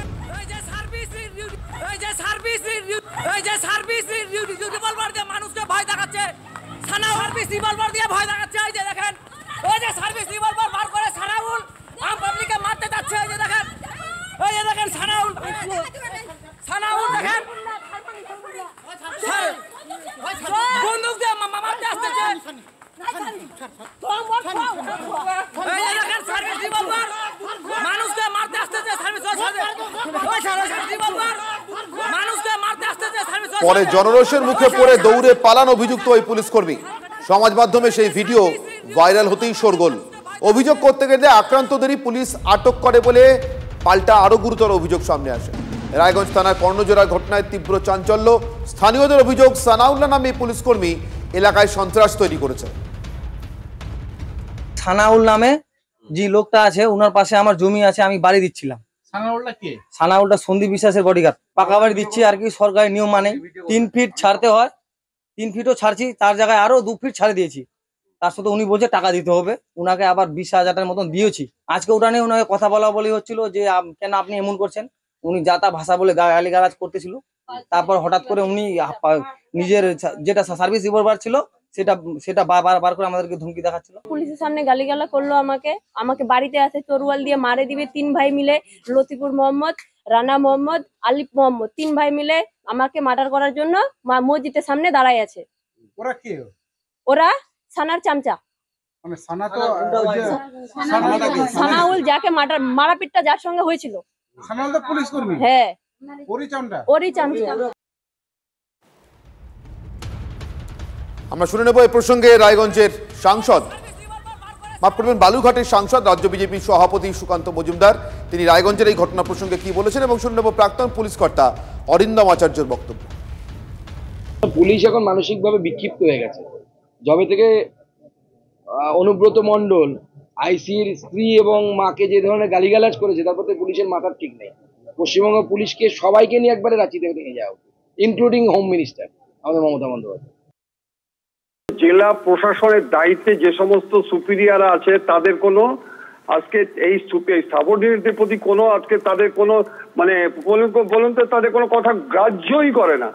পরে জনরোষের মুখে পড়ে দৌড়ে পালান অভিযুক্ত ওই পুলিশ কর্মী। সমাজ মাধ্যমে সেই ভিডিও ভাইরাল হতেই শোরগোল। অভিযোগ করতে গেলে আক্রান্তদেরই পুলিশ আটক করে বলে পাল্টা আরো গুরুতর অভিযোগ সামনে আসে। রায়গঞ্জ থানার কর্ণজোড়ার ঘটনায় তীব্র চাঞ্চল্য। স্থানীয়দের অভিযোগ, সানাউল্লাহ নামে পুলিশ কর্মী এলাকায় সন্ত্রাস তৈরি করেছে। সানাউল নামে যে লোকটা আছে, ওনার পাশে আমার জমি আছে, আমি বাড়ি দিচ্ছিলাম। সানাউলটা কে? সানাউলটা সন্দীপ বিশ্বাসের বডিগার্ড। পাকা বাড়ি দিচ্ছি আর কি, সরকারি নিয়ম মানে 3 ফিট ছাড়তে হয়, 3 ফিটও ছাড়ছি, তার জায়গায় আরো 2 ফিট ছাড়ে দিয়েছি। তার সাথে উনি বলছে টাকা দিতে হবে, উনাকে আবার 20,000 মতন দিয়েছি। আজকে ওটা নিয়ে ওনাকে কথা বলা বলি হচ্ছিল যে কেন আপনি এমন করছেন। উনি যাতা ভাষা বলে গালিগালাজ করতেছিল। তারপর হঠাৎ করে উনি নিজের যেটা সার্ভিস রিভলভার ছিল সেটা বার করে আমাদেরকে ধমকি দেখাচ্ছিল। পুলিশের সামনে গালিগালা করলো আমাকে বাড়িতে আসে তরোয়াল দিয়ে মারে দিবে। 3 ভাই মিলে, লতিপুর মোহাম্মদ, রানা মোহাম্মদ, আলিফ মোহাম্মদ, 3 ভাই মিলে আমাকে মার্ডার করার জন্য মসজিদের সামনে দাঁড়ায় আছে। ওরা কে? ওরা সানার চামচা, মানে সানা তো সানাউল, যাকে মারাপিটটা যার সঙ্গে হয়েছিল। সানাউল তো পুলিশ কর্মী? হ্যাঁ, ওরই চামচা। আমরা শুনে নেব এই প্রসঙ্গে রায়গঞ্জের সাংসদ, মাফ করবেন, বালুরঘাটের সাংসদ, রাজ্য বিজেপির সভাপতি সুকান্ত মজুমদার। তিনি রায়গঞ্জের এই ঘটনা প্রসঙ্গে কি বলেছেন এবং শুনে নেব প্রাক্তন পুলিশ কর্তা অরিন্দম আচার্যের বক্তব্য। পুলিশ এখন মানসিকভাবে বিক্ষিপ্ত হয়ে গেছে। যবে থেকে অনুব্রত মণ্ডল আইসির স্ত্রী এবং মাকে যে ধরনের গালিগালাজ করেছে, তারপর থেকে পুলিশের মাথার ঠিক নেই। পশ্চিমবঙ্গ পুলিশকে সবাইকে নিয়ে একবারে রাঁচিতে নিয়ে যাওয়া, ইনক্লুডিং হোম মিনিস্টার আমাদের মমতা বন্দ্যোপাধ্যায়। জেলা প্রশাসনের দায়িত্বে যে সমস্ত সুপিরিয়ার আছে তাদের কোনো আজকে এই সাবঅর্ডিনেটদের প্রতি কোনো আজকে তাদের কোনো মানে বলুন তো তাদের কোনো কথা গ্রাহ্যই করে না।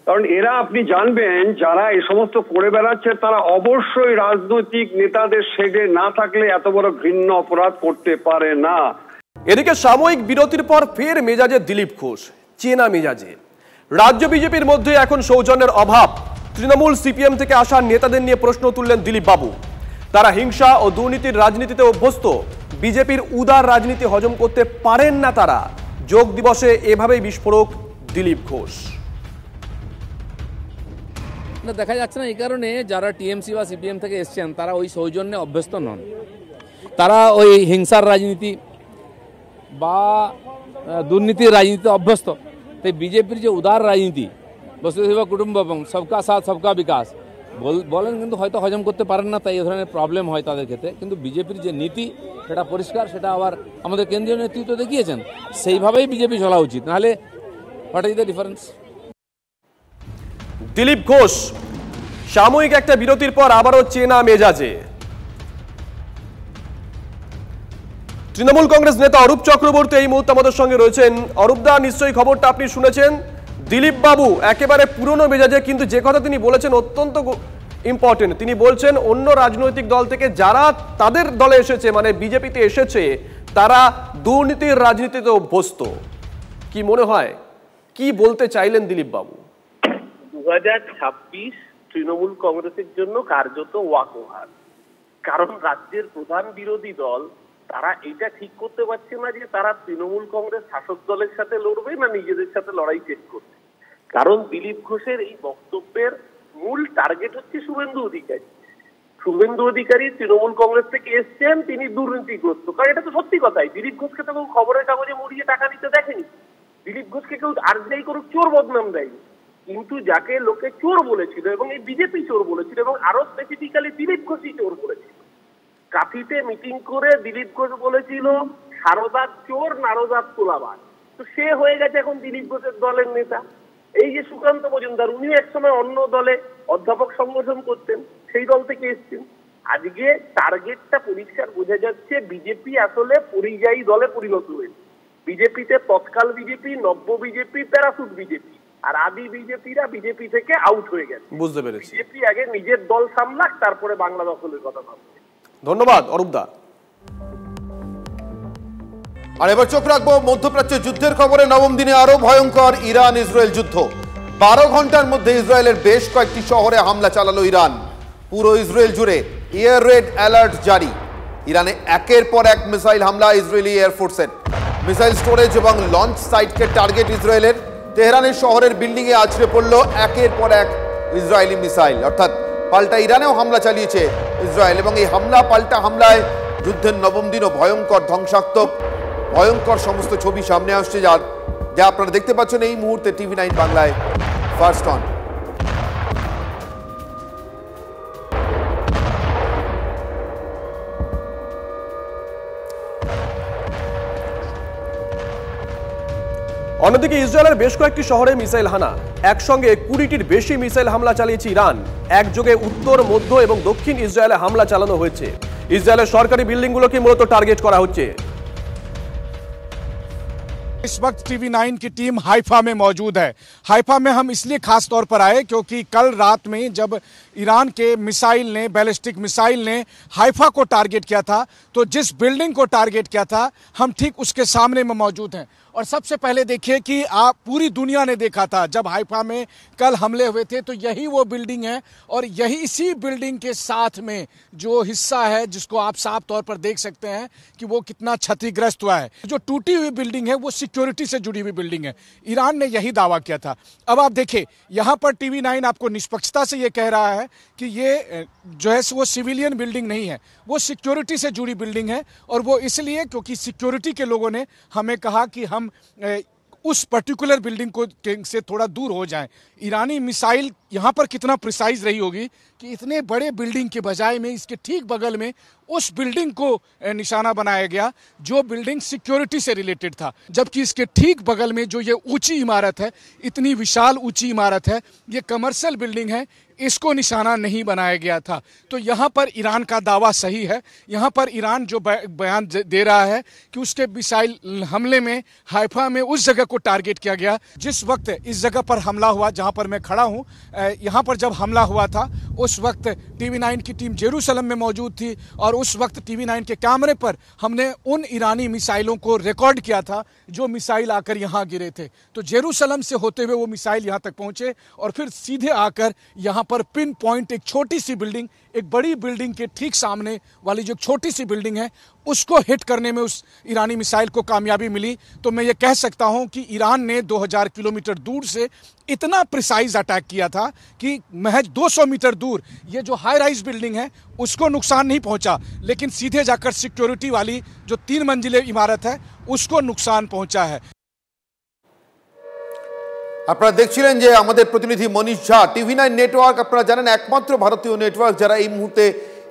কারণ এরা আপনি জানবেন যারা এই সমস্ত করে বেড়াচ্ছে তারা অবশ্যই রাজনৈতিক নেতাদের শেডে না থাকলে এত বড় ঘৃণ্য অপরাধ করতে পারে না। এদিকে সাময়িক বিরতির পর ফের মেজাজে দিলীপ ঘোষ, চেনা মেজাজে। রাজ্য বিজেপির মধ্যে এখন সৌজন্যের অভাব। তৃণমূল সিপিএম থেকে আসা নেতাদের নিয়ে প্রশ্ন তুললেন দিলীপ বাবু। তারা হিংসা ও দুর্নীতির রাজনীতিতে অভ্যস্ত, বিজেপির উদার রাজনীতি হজম করতে পারেন না তারা। যোগ দিবসে এভাবেই বিস্ফোরক দিলীপ ঘোষ। না, দেখা যাচ্ছে না এই কারণে যারা টিএমসি বা সিপিএম থেকে এসছেন তারা ওই সৌজন্যে অভ্যস্ত নন। তারা ওই হিংসার রাজনীতি বা দুর্নীতির রাজনীতিতে অভ্যস্ত। তাই বিজেপির যে উদার রাজনীতি, বসুধৈব কুটুম্বকম, সবকা সাথ সবকা বিকাশ বলেন, কিন্তু হয়তো হজম করতে পারেন না, তাই এই ধরনের প্রবলেম হয় তাদের ক্ষেত্রে। কিন্তু বিজেপির যে নীতি সেটা পরিষ্কার, সেটা আবার আমাদের কেন্দ্রীয় নেতৃত্ব দেখিয়েছেন, সেইভাবেই বিজেপি চলা উচিত, নাহলে what is the difference. Dilip Ghosh সাময়িক একটা বিরতির পর আবারও চেনা মেজাজে। তৃণমূল কংগ্রেস নেতা অরূপ চক্রবর্তী এই মুহূর্তে আমাদের সঙ্গে রয়েছেন। অরূপদা, নিশ্চয়ই খবরটা আপনি শুনেছেন। দিলীপ বাবু একেবারে পুরনো মেজাজে, কিন্তু যে কথা তিনি বলেছেন অত্যন্ত ইম্পর্টেন্ট। তিনি বলছেন অন্য রাজনৈতিক দল থেকে যারা তাদের দলে এসেছে, মানে বিজেপিতে এসেছে, তারা দুর্নীতির রাজনীতিতে অভ্যস্ত। কি মনে হয়, কি বলতে চাইলেন দিলীপ বাবু? 2026 তৃণমূল কংগ্রেসের জন্য কার্যত ওয়াকওভার। কারণ রাজ্যের প্রধান বিরোধী দল তারা এটা ঠিক করতে পারছে না যে তারা তৃণমূল কংগ্রেস শাসক দলের সাথে লড়বে না নিজেদের সাথে লড়াই শেষ করবে। কারণ দিলীপ ঘোষের এই বক্তব্যের মূল টার্গেট হচ্ছে শুভেন্দু অধিকারী। শুভেন্দু অধিকারী তৃণমূল কংগ্রেস থেকে এসছেন, তিনি দুর্নীতিগ্রস্ত। কারণ এটা তো সত্যি কথাই, দিলীপ ঘোষকে তো কেউ খবরের কাগজে মুড়িয়ে টাকা দিতে দেখেনি। দিলীপ ঘোষকে কেউ আর যাই করুক চোর বদনাম দেয়নি। কিন্তু যাকে লোকে চোর বলেছিল এবং এই বিজেপি চোর বলেছিল এবং আরো স্পেসিফিক্যালি দিলীপ ঘোষই চোর বলেছিল। কাঁথিতে মিটিং করে দিলীপ ঘোষ বলেছিল সারদার চোর নারদার তোলাবাজ, তো সে হয়ে গেছে এখন দিলীপ ঘোষের দলের নেতা। এই যে সুকান্ত মজুমদার, উনিও একসময় অন্য দলে অধ্যাপক সংগঠন করতেন, সেই দল থেকে এসছেন। আজকে টার্গেটটা পরিষ্কার বোঝা যাচ্ছে, বিজেপি আসলে পরিযায়ী দলে পরিণত হয়েছে। বিজেপিতে তৎকাল বিজেপি, নব্য বিজেপি, প্যারাসুট বিজেপি, আর আদি বিজেপিরা বিজেপি থেকে আউট হয়ে গেছে। বুঝতে পেরেছি। বিজেপি আগে নিজের দল সামলাক, তারপরে বাংলা দখলের কথা ভাবছে। ধন্যবাদ অরূপদা। আর এবার চোখ রাখবো মধ্যপ্রাচ্যের যুদ্ধের খবরে। নবম দিনে আরো ভয়ঙ্কর ইরান ইসরায়েল যুদ্ধ। 12 ঘন্টার মধ্যে ইসরায়েলের বেশ কয়েকটি শহরে হামলা চালালো ইরান। পুরো ইসরায়েল জুড়ে এয়ার রেড অ্যালার্ট জারি। ইরানে একের পর এক মিসাইল হামলা ইসরায়েলি এয়ারফোর্সের। মিসাইল স্টোরেজ এবং লঞ্চ সাইটকে টার্গেট ইসরায়েলের। তেহরানের শহরের বিল্ডিং এ আছড়ে পড়লো একের পর এক ইসরায়েলি মিসাইল। অর্থাৎ পাল্টা ইরানেও হামলা চালিয়েছে ইসরায়েল, এবং এই হামলা পাল্টা হামলায় যুদ্ধের নবম দিনও ভয়ঙ্কর, ধ্বংসাত্মক, ভয়ঙ্কর সমস্ত ছবি সামনে আসছে, যা আপনারা দেখতে পাচ্ছেন এই মুহূর্তে TV9 বাংলায় ফার্স্ট অন। অন্যদিকে ইসরায়েলের বেশ কয়েকটি শহরে মিসাইল হানা। একসঙ্গে 20টির বেশি মিসাইল হামলা চালিয়েছে ইরান। একযোগে উত্তর, মধ্য এবং দক্ষিণ ইসরায়েলে হামলা চালানো হয়েছে। ইসরায়েলের সরকারি বিল্ডিংগুলোকে মূলত টার্গেট করা হচ্ছে। इस वक्त TV9 की टीम हाइफा में मौजूद है। हाइफा में हम इसलिए खास तौर पर आए क्योंकि कल रात में जब ईरान के मिसाइल ने, बैलिस्टिक मिसाइल ने हाइफा को टारगेट किया था, तो जिस बिल्डिंग को टारगेट किया था हम ठीक उसके सामने में मौजूद हैं। और सबसे पहले देखिए कि आप पूरी दुनिया ने देखा था जब हाइफा में कल हमले हुए थे, तो यही वो बिल्डिंग है और यही इसी बिल्डिंग के साथ में जो हिस्सा है जिसको आप साफ तौर पर देख सकते हैं कि वो कितना क्षतिग्रस्त हुआ है। जो टूटी हुई बिल्डिंग है वो सिक्योरिटी से जुड़ी हुई बिल्डिंग है। ईरान ने यही दावा किया था। अब आप देखिए यहाँ पर TV9 आपको निष्पक्षता से ये कह रहा है कि ये जो है वो सिविलियन बिल्डिंग नहीं है, वो सिक्योरिटी से जुड़ी बिल्डिंग है। और वो इसलिए क्योंकि सिक्योरिटी के लोगों ने हमें कहा कि हम उस पर्टिकुलर बिल्डिंग को से थोड़ा दूर हो जाएं। ईरानी मिसाइल यहाँ पर कितना प्रिसाइज रही होगी कि इतने बड़े बिल्डिंग के बजाय में इसके ठीक बगल में उस बिल्डिंग को निशाना बनाया गया जो बिल्डिंग सिक्योरिटी से रिलेटेड था, जबकि इसके ठीक बगल में जो ये ऊंची इमारत है, इतनी विशाल ऊंची इमारत है, ये कमर्शियल बिल्डिंग है, इसको निशाना नहीं बनाया गया था। तो यहाँ पर ईरान का दावा सही है। यहाँ पर ईरान जो बयान दे रहा है कि उसके मिसाइल हमले में हाइफा में उस जगह को टारगेट किया गया। जिस वक्त इस जगह पर हमला हुआ जहाँ पर मैं खड़ा हूँ, यहाँ पर जब हमला हुआ था उस वक्त TV9 की टीम जेरूसलम में मौजूद थी और उस वक्त TV9 के कैमरे पर हमने उन ईरानी मिसाइलों को रिकॉर्ड किया था जो मिसाइल आकर यहाँ गिरे थे। तो जेरूसलम से होते हुए वो मिसाइल यहाँ तक पहुँचे और फिर सीधे आकर यहाँ पर पिन पॉइंट एक छोटी सी बिल्डिंग, एक बड़ी बिल्डिंग के ठीक सामने वाली जो छोटी सी बिल्डिंग है उसको हिट करने में उस ईरानी मिसाइल को कामयाबी मिली। तो मैं ये कह सकता हूँ कि ईरान ने 2000 किलोमीटर दूर से इतना प्रिसाइज अटैक किया था कि महज 200 मीटर दूर ये जो हाई राइज बिल्डिंग है उसको नुकसान नहीं पहुंचा, लेकिन सीधे जाकर सिक्योरिटी वाली जो 3 मंजिले इमारत है उसको नुकसान पहुंचा है। আপনারা দেখছিলেন যে আমাদের প্রতিনিধি মনীষ ঝা। TV9 নেটওয়ার্ক আপনারা জানেন একমাত্র ভারতীয় নেটওয়ার্ক যারা এই মুহূর্তে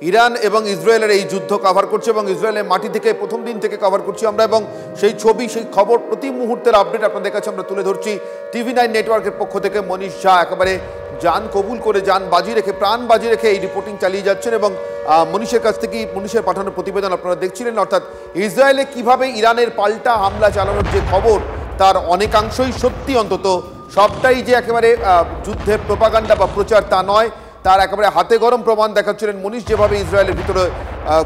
ইরান এবং ইসরায়েলের এই যুদ্ধ কভার করছে, এবং ইসরায়েলের মাটি থেকে প্রথম দিন থেকে কভার করছি আমরা, এবং সেই ছবি, সেই খবর, প্রতি মুহূর্তের আপডেট আপনাদের কাছে আমরা তুলে ধরছি। TV9 নেটওয়ার্কের পক্ষ থেকে মনীষ ঝা একেবারে জান কবুল করে, জান বাজি রেখে, প্রাণ বাজি রেখে এই রিপোর্টিং চালিয়ে যাচ্ছেন। এবং মনীষের কাছ থেকে, মনীষের পাঠানো প্রতিবেদন আপনারা দেখছিলেন। অর্থাৎ ইসরায়েলে কিভাবে ইরানের পাল্টা হামলা চালানোর যে খবর তার অনেকাংশই সত্যি, অন্তত সবটাই যে একেবারে যুদ্ধের প্রোপাগান্ডা বা প্রচার তা নয়, তার একেবারে হাতে গরম প্রমাণ দেখাচ্ছিলেন মনীষ, যেভাবে ইসরায়েলের ভিতরে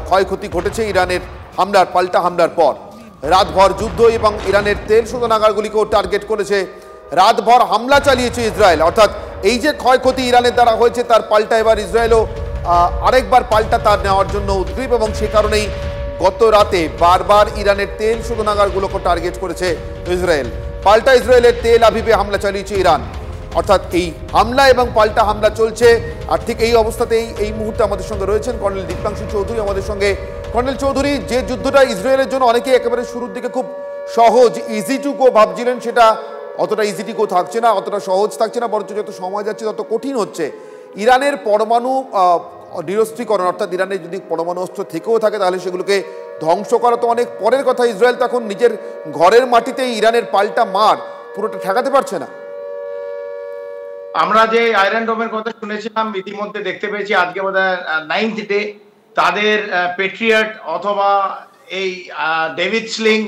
ক্ষয়ক্ষতি ঘটেছে ইরানের হামলার, পাল্টা হামলার পর। রাতভর যুদ্ধ এবং ইরানের তেল শোধনাগারগুলিকেও টার্গেট করেছে, রাতভর হামলা চালিয়েছে ইসরায়েল। অর্থাৎ এই যে ক্ষয়ক্ষতি ইরানের দ্বারা হয়েছে তার পাল্টা এবার ইসরায়েলও আরেকবার পাল্টা তার নেওয়ার জন্য উদ্গ্রীব, এবং সে কারণেই গত রাতে বারবার ইরানের তেল শোধনাগারগুলোকে টার্গেট করেছে ইসরায়েল। পাল্টা ইসরায়েলের তেল আভিভে হামলা চালিয়েছে ইরান। অর্থাৎ এই হামলা এবং পাল্টা হামলা চলছে। আর ঠিক এই অবস্থাতেই এই মুহূর্তে আমাদের সঙ্গে রয়েছেন কর্নেল দীপ্তাংশু চৌধুরী আমাদের সঙ্গে। কর্নেল চৌধুরী, যে যুদ্ধটা ইসরায়েলের জন্য অনেকেই একেবারে শুরুর দিকে খুব সহজ, ইজি টু গো ভাবছিলেন, সেটা অতটা ইজি টু গো থাকছে না, অতটা সহজ থাকছে না, বরঞ্চ যত সময় যাচ্ছে তত কঠিন হচ্ছে। ইরানের পরমাণু নিরস্ত্রীকরণ, অর্থাৎ ইরানের যদি পরমাণু অস্ত্র থেকেও থাকে তাহলে সেগুলোকে ধ্বংস করা তো অনেক পরের কথা। ইসরায়েল তখন নিজের ঘরের মাটিতেই ইরানের পাল্টা মার পুরোটা ঠেকাতে পারছে না। আমরা যে আয়রন ডোমের কথা শুনেছিলাম, ইতিমধ্যে দেখতে পেয়েছি আজকে বোধহয় 9th ডে তাদের পেট্রিয়ট অথবা এই ডেভিড স্লিং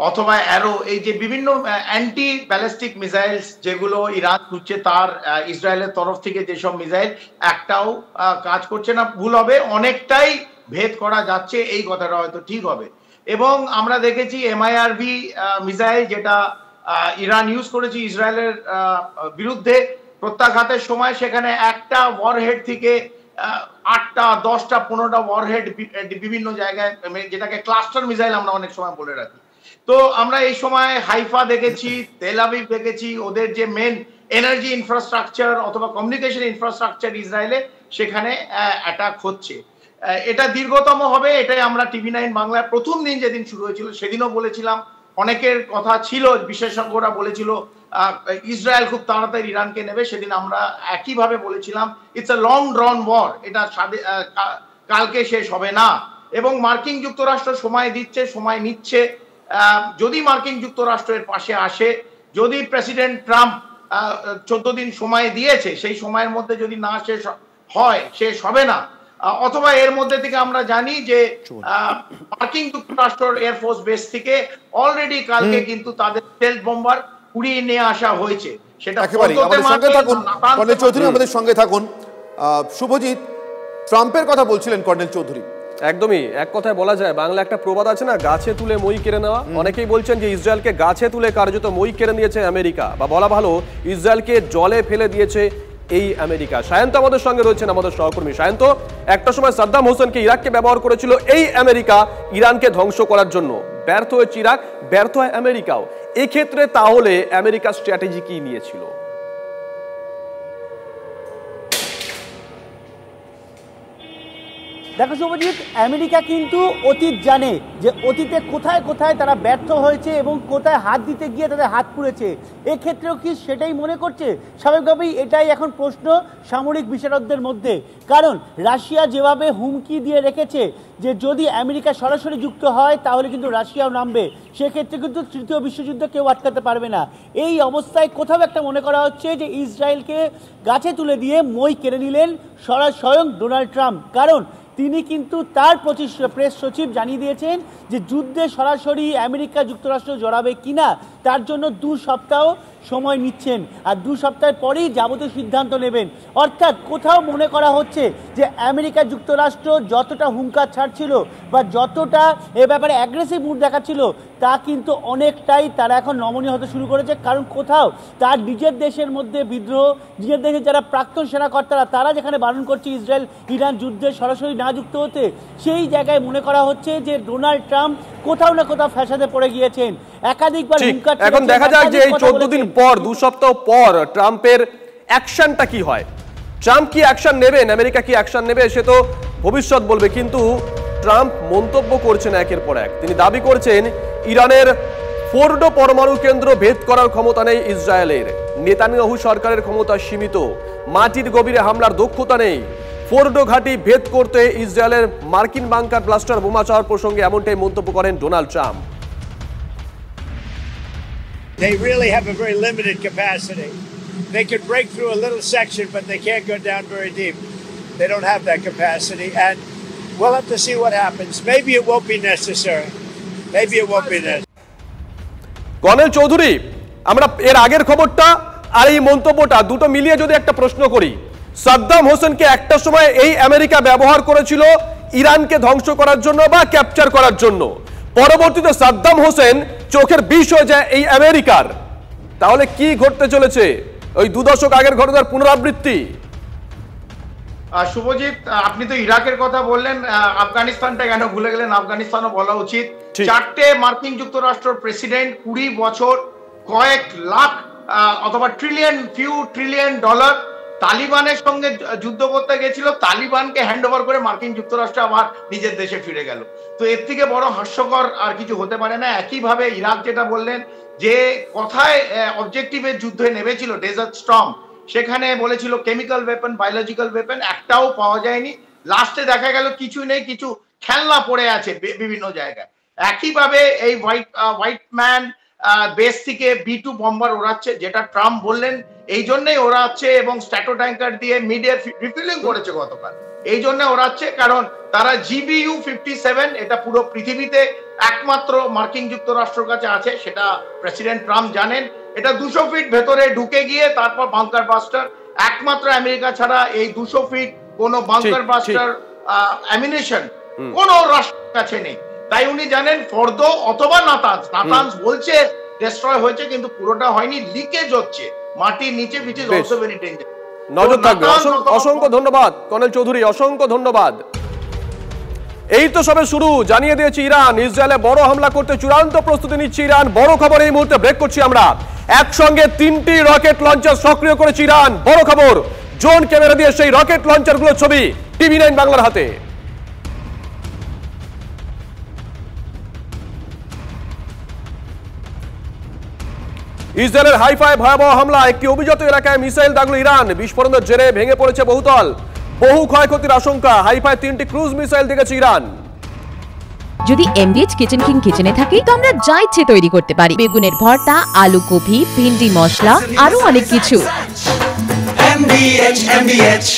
অথবা অ্যারো, এই যে বিভিন্ন অ্যান্টি ব্যালিস্টিক মিসাইলস যেগুলো ইরান ছুটছে, তার ইসরায়েলের তরফ থেকে যেসব মিসাইল একটাও কাজ করছে না। ভুল হবে, অনেকটাই ভেদ করা যাচ্ছে, এই কথাটা হয়তো ঠিক হবে। এবং আমরা দেখেছি MIRV মিসাইল যেটা ইরান ইউজ করেছে ইসরায়েলের বিরুদ্ধে প্রত্যাঘাতের সময়, সেখানে একটা ওয়ারহেড থেকে 8টা 10টা 15টা ওয়ারহেড বিভিন্ন জায়গায়, যেটাকে ক্লাস্টার মিসাইল আমরা অনেক সময় বলে রাখি। তো আমরা এই সময় হাইফা দেখেছি, তেল আবিব দেখেছি, ওদের যে মেন এনার্জি ইনফ্রাস্ট্রাকচার অথবা কমিউনিকেশন ইনফ্রাস্ট্রাকচার ইসরায়েলে, সেখানে অ্যাটাক হচ্ছে। এটা দীর্ঘতম হবে, এটাই আমরা TV9 বাংলায় প্রথম দিন যেদিন শুরু হয়েছিল সেদিনও বলেছিলাম। অনেকের কথা ছিল, বিশেষজ্ঞরা বলেছিল ইসরায়েল খুব তাড়াতাড়ি ইরানকে নেবে, সেদিন আমরা একইভাবে বলেছিলাম it's a long drawn war, এটা কালকে শেষ হবে না। এবং মার্কিন যুক্তরাষ্ট্র সময় দিচ্ছে, সময় নিচ্ছে। যদি মার্কিন যুক্তরাষ্ট্রের পাশে আসে, যদি প্রেসিডেন্ট ট্রাম্প 14 দিন সময় দিয়েছে, সেই সময়ের মধ্যে যদি না শেষ হয়, শেষ হবে না, অথবা এর মধ্যে থেকে আমরা জানি যে মার্কিন যুক্তরাষ্ট্রের এয়ারফোর্স বেস থেকে অলরেডি কালকে কিন্তু তাদের স্টেলথ বোম্বার উড়িয়ে নিয়ে আসা হয়েছে। সেটা একেবারে আমাদের সঙ্গে থাকুন কর্নেল চৌধুরী, আমাদের সঙ্গে থাকুন। শুভজিৎ, ট্রাম্পের কথা বলছিলেন কর্নেল চৌধুরী। একদমই, এক কথায় বলা যায়, বাংলা একটা প্রবাদ আছে না, গাছে তুলে মই কেড়ে নেওয়া। অনেকেই বলছেন যে ইসরায়েলকে গাছে তুলে কার্যত মই কেড়ে নিয়েছে আমেরিকা, বা বলা ভালো ইসরায়েলকে জলে ফেলে দিয়েছে এই আমেরিকা। সায়ন্ত আমাদের সঙ্গে রয়েছেন, আমাদের সহকর্মী। সায়ন্ত, একটা সময় সাদ্দাম হোসেনকে ইরাককে ব্যবহার করেছিল এই আমেরিকা ইরানকে ধ্বংস করার জন্য। ব্যর্থ হয়েছে ইরাক, ব্যর্থ হয় আমেরিকাও। এক্ষেত্রে তাহলে আমেরিকার স্ট্র্যাটেজি কি নিয়েছিল? দেখো শুভজিৎ, আমেরিকা কিন্তু অতীত জানে যে অতীতে কোথায় কোথায় তারা ব্যর্থ হয়েছে এবং কোথায় হাত দিতে গিয়ে তাদের হাত পুড়েছে। এক্ষেত্রেও কি সেটাই মনে করছে? স্বাভাবিকভাবেই এটাই এখন প্রশ্ন সামরিক বিশেষজ্ঞদের মধ্যে। কারণ রাশিয়া যেভাবে হুমকি দিয়ে রেখেছে যে যদি আমেরিকা সরাসরি যুক্ত হয় তাহলে কিন্তু রাশিয়াও নামবে, সেক্ষেত্রে কিন্তু তৃতীয় বিশ্বযুদ্ধ কেউ আটকাতে পারবে না। এই অবস্থায় কোথাও একটা মনে করা হচ্ছে যে ইসরায়েলকে গাছে তুলে দিয়ে মই কেড়ে নিলেন স্বয়ং ডোনাল্ড ট্রাম্প। কারণ তিনি কিন্তু তার প্রেস সচিব জানিয়ে দিয়েছেন যে যুদ্ধে সরাসরি আমেরিকা যুক্তরাষ্ট্র জড়াবে কিনা তার জন্য 2 সপ্তাহ সময় নিচ্ছেন, আর 2 সপ্তাহের পরেই যাবতীয় সিদ্ধান্ত নেবেন। অর্থাৎ কোথাও মনে করা হচ্ছে যে আমেরিকা যুক্তরাষ্ট্র যতটা হুঙ্কার ছাড়ছিল বা যতটা এ ব্যাপারে অ্যাগ্রেসিভ মুড দেখাচ্ছিল, তা কিন্তু অনেকটাই তারা এখন নমনীয় হতে শুরু করেছে। কারণ কোথাও তার নিজের দেশের মধ্যে বিদ্রোহ, নিজের দেশের যারা প্রাক্তন সেনাকর্তারা তারা যেখানে বারণ করছে ইসরায়েল ইরান যুদ্ধে সরাসরি না যুক্ত হতে, সেই জায়গায় মনে করা হচ্ছে যে ডোনাল্ড ট্রাম্প কোথাও না কোথাও ফ্যাসাদে পড়ে গিয়েছেন। একাধিকবার হুঙ্কার। এখন দেখা যাক যে এই 14 দিন পর, 2 সপ্তাহ পর ট্রাম্পের অ্যাকশনটা কি হয়। ট্রাম্প কি অ্যাকশন নেবেন, আমেরিকা কি অ্যাকশন নেবে, সে তো ভবিষ্যৎ বলবে। কিন্তু ট্রাম্প মন্তব্য করছেন একের পর এক। তিনি দাবি করছেন ইরানের ফোর্ডো পরমাণু কেন্দ্র ভেদ করার ক্ষমতা নেই ইসরায়েলের, নেতানিয়াহু সরকারের ক্ষমতা সীমিত, মাটির গভীরে হামলার দক্ষতা নেই। ফোর্ডো ঘাঁটি ভেদ করতে ইসরায়েলের মার্কিন বাংকার ব্লাস্টার বোমা চাওয়ার প্রসঙ্গে এমনটাই মন্তব্য করেন Donald Trump. They really have a very limited capacity. They could break through a little section, but they can't go down very deep. They don't have that capacity, and we'll have to see what happens. Maybe it won't be necessary. Maybe it won't be necessary. Colonel Chowdhury, আমরা এর আগের খবরটা আর এই মন্তব্যটা দুটো মিলিয়ে যদি একটা প্রশ্ন করি, সাদ্দাম হোসেনকে একটা সময় এই আমেরিকা ব্যবহার করেছিল ইরানকে ধ্বংস করার জন্য বা ক্যাপচার করার জন্য, পরবর্তীতে সাদ্দাম হোসেন চোখের বিষ হয়ে যায় এই আমেরিকার। তাহলে কি ঘটতে চলেছে? ওই 2 দশক আগের ঘটনার পুনরাবৃত্তি? শুভজিৎ, আপনি তো ইরাকের কথা বললেন, আফগানিস্তানটা কেন ভুলে গেলেন? আফগানিস্তানও বলা উচিত। 4টে মার্কিন যুক্তরাষ্ট্রের প্রেসিডেন্ট 20 বছর কয়েক লাখ অথবা ট্রিলিয়ন ডলার তালিবানের সঙ্গে যুদ্ধ করতে গেছিল, তালিবানকে হ্যান্ড ওভার করে মার্কিন যুক্তরাষ্ট্র আবার নিজের দেশে ফিরে গেল। তো এর থেকে বড় হাস্যকর আর কিছু হতে পারে না। একইভাবে ইরাক যেটা বললেন যে কথায় অবজেক্টিভের যুদ্ধে নেমেছিল ডেজার্ট স্টর্ম, সেখানে বলেছিল কেমিক্যাল ওয়েপন, বায়োলজিক্যাল ওয়েপন, একটাও পাওয়া যায়নি। লাস্টে দেখা গেল কিছু নেই, কিছু খেলনা পড়ে আছে বিভিন্ন জায়গায়। একইভাবে এই হোয়াইট ম্যান বেস থেকে B2 বম্বার ওড়াচ্ছে, যেটা ট্রাম্প বললেন এই জন্যই ওড়াচ্ছে, এবং স্ট্র্যাটো ট্যাঙ্কার দিয়ে মিডিয়ার রিফিলিং করেছে গতকাল। এই জন্য ওড়াচ্ছে কারণ তারা GBU-57 এটা পুরো পৃথিবীতে একমাত্র মার্কিন যুক্তরাষ্ট্রের কাছে আছে, সেটা প্রেসিডেন্ট ট্রাম্প জানেন। এটা 200 ফিট ভেতরে ঢুকে গিয়ে তারপর বাংকার বাস্টার, একমাত্র আমেরিকা ছাড়া এই 200 ফিট কোন বাংকার বাস্টার অ্যামিনেশন কোন রাষ্ট্রের কাছে নেই। তাই উনি জানেন ফর্দো অথবা নাতানস বলছে ডিস্ট্রয় হয়েছে, কিন্তু পুরোটা হয়নি, লিকেজ হচ্ছে মাটির নিচে, which is also very dangerous। নজর থাকবে। অসংখ্য ধন্যবাদ কর্নেল চৌধুরী, অসংখ্য ধন্যবাদ। এই তো সবে শুরু, জানিয়ে দিয়েছে ইরান ইসরায়েলে বড় হামলা করতে চূড়ান্ত প্রস্তুতি নিচ্ছে ইরান। বড় খবর এই মুহূর্তে ব্রেক করছি আমরা। একসঙ্গে 3টি রকেট লঞ্চার সক্রিয় করেছে ইরান। বড় খবর, ড্রোন ক্যামেরা দিয়ে সেই রকেট লঞ্চারগুলোর ছবি TV9 বাংলার হাতে। ইসরায়েলের হাইফায় ভয়াবহ হামলা, একটি অভিজাত এলাকায় মিসাইল দাগল ইরান। বিস্ফোরণের জেরে ভেঙে পড়েছে বহুতল, বহু ক্ষয়ক্ষতির আশঙ্কা। হাইফায় 3টি ক্রুজ মিসাইল দেখেছে ইরান। যদি MDH কিচেন কিং কিচেনে থাকে তো আমরা যা ইচ্ছে তৈরি করতে পারি। বেগুনের ভর্তা, আলু কপি, ভিন্ডি মশলা, আরো অনেক কিছু। MDH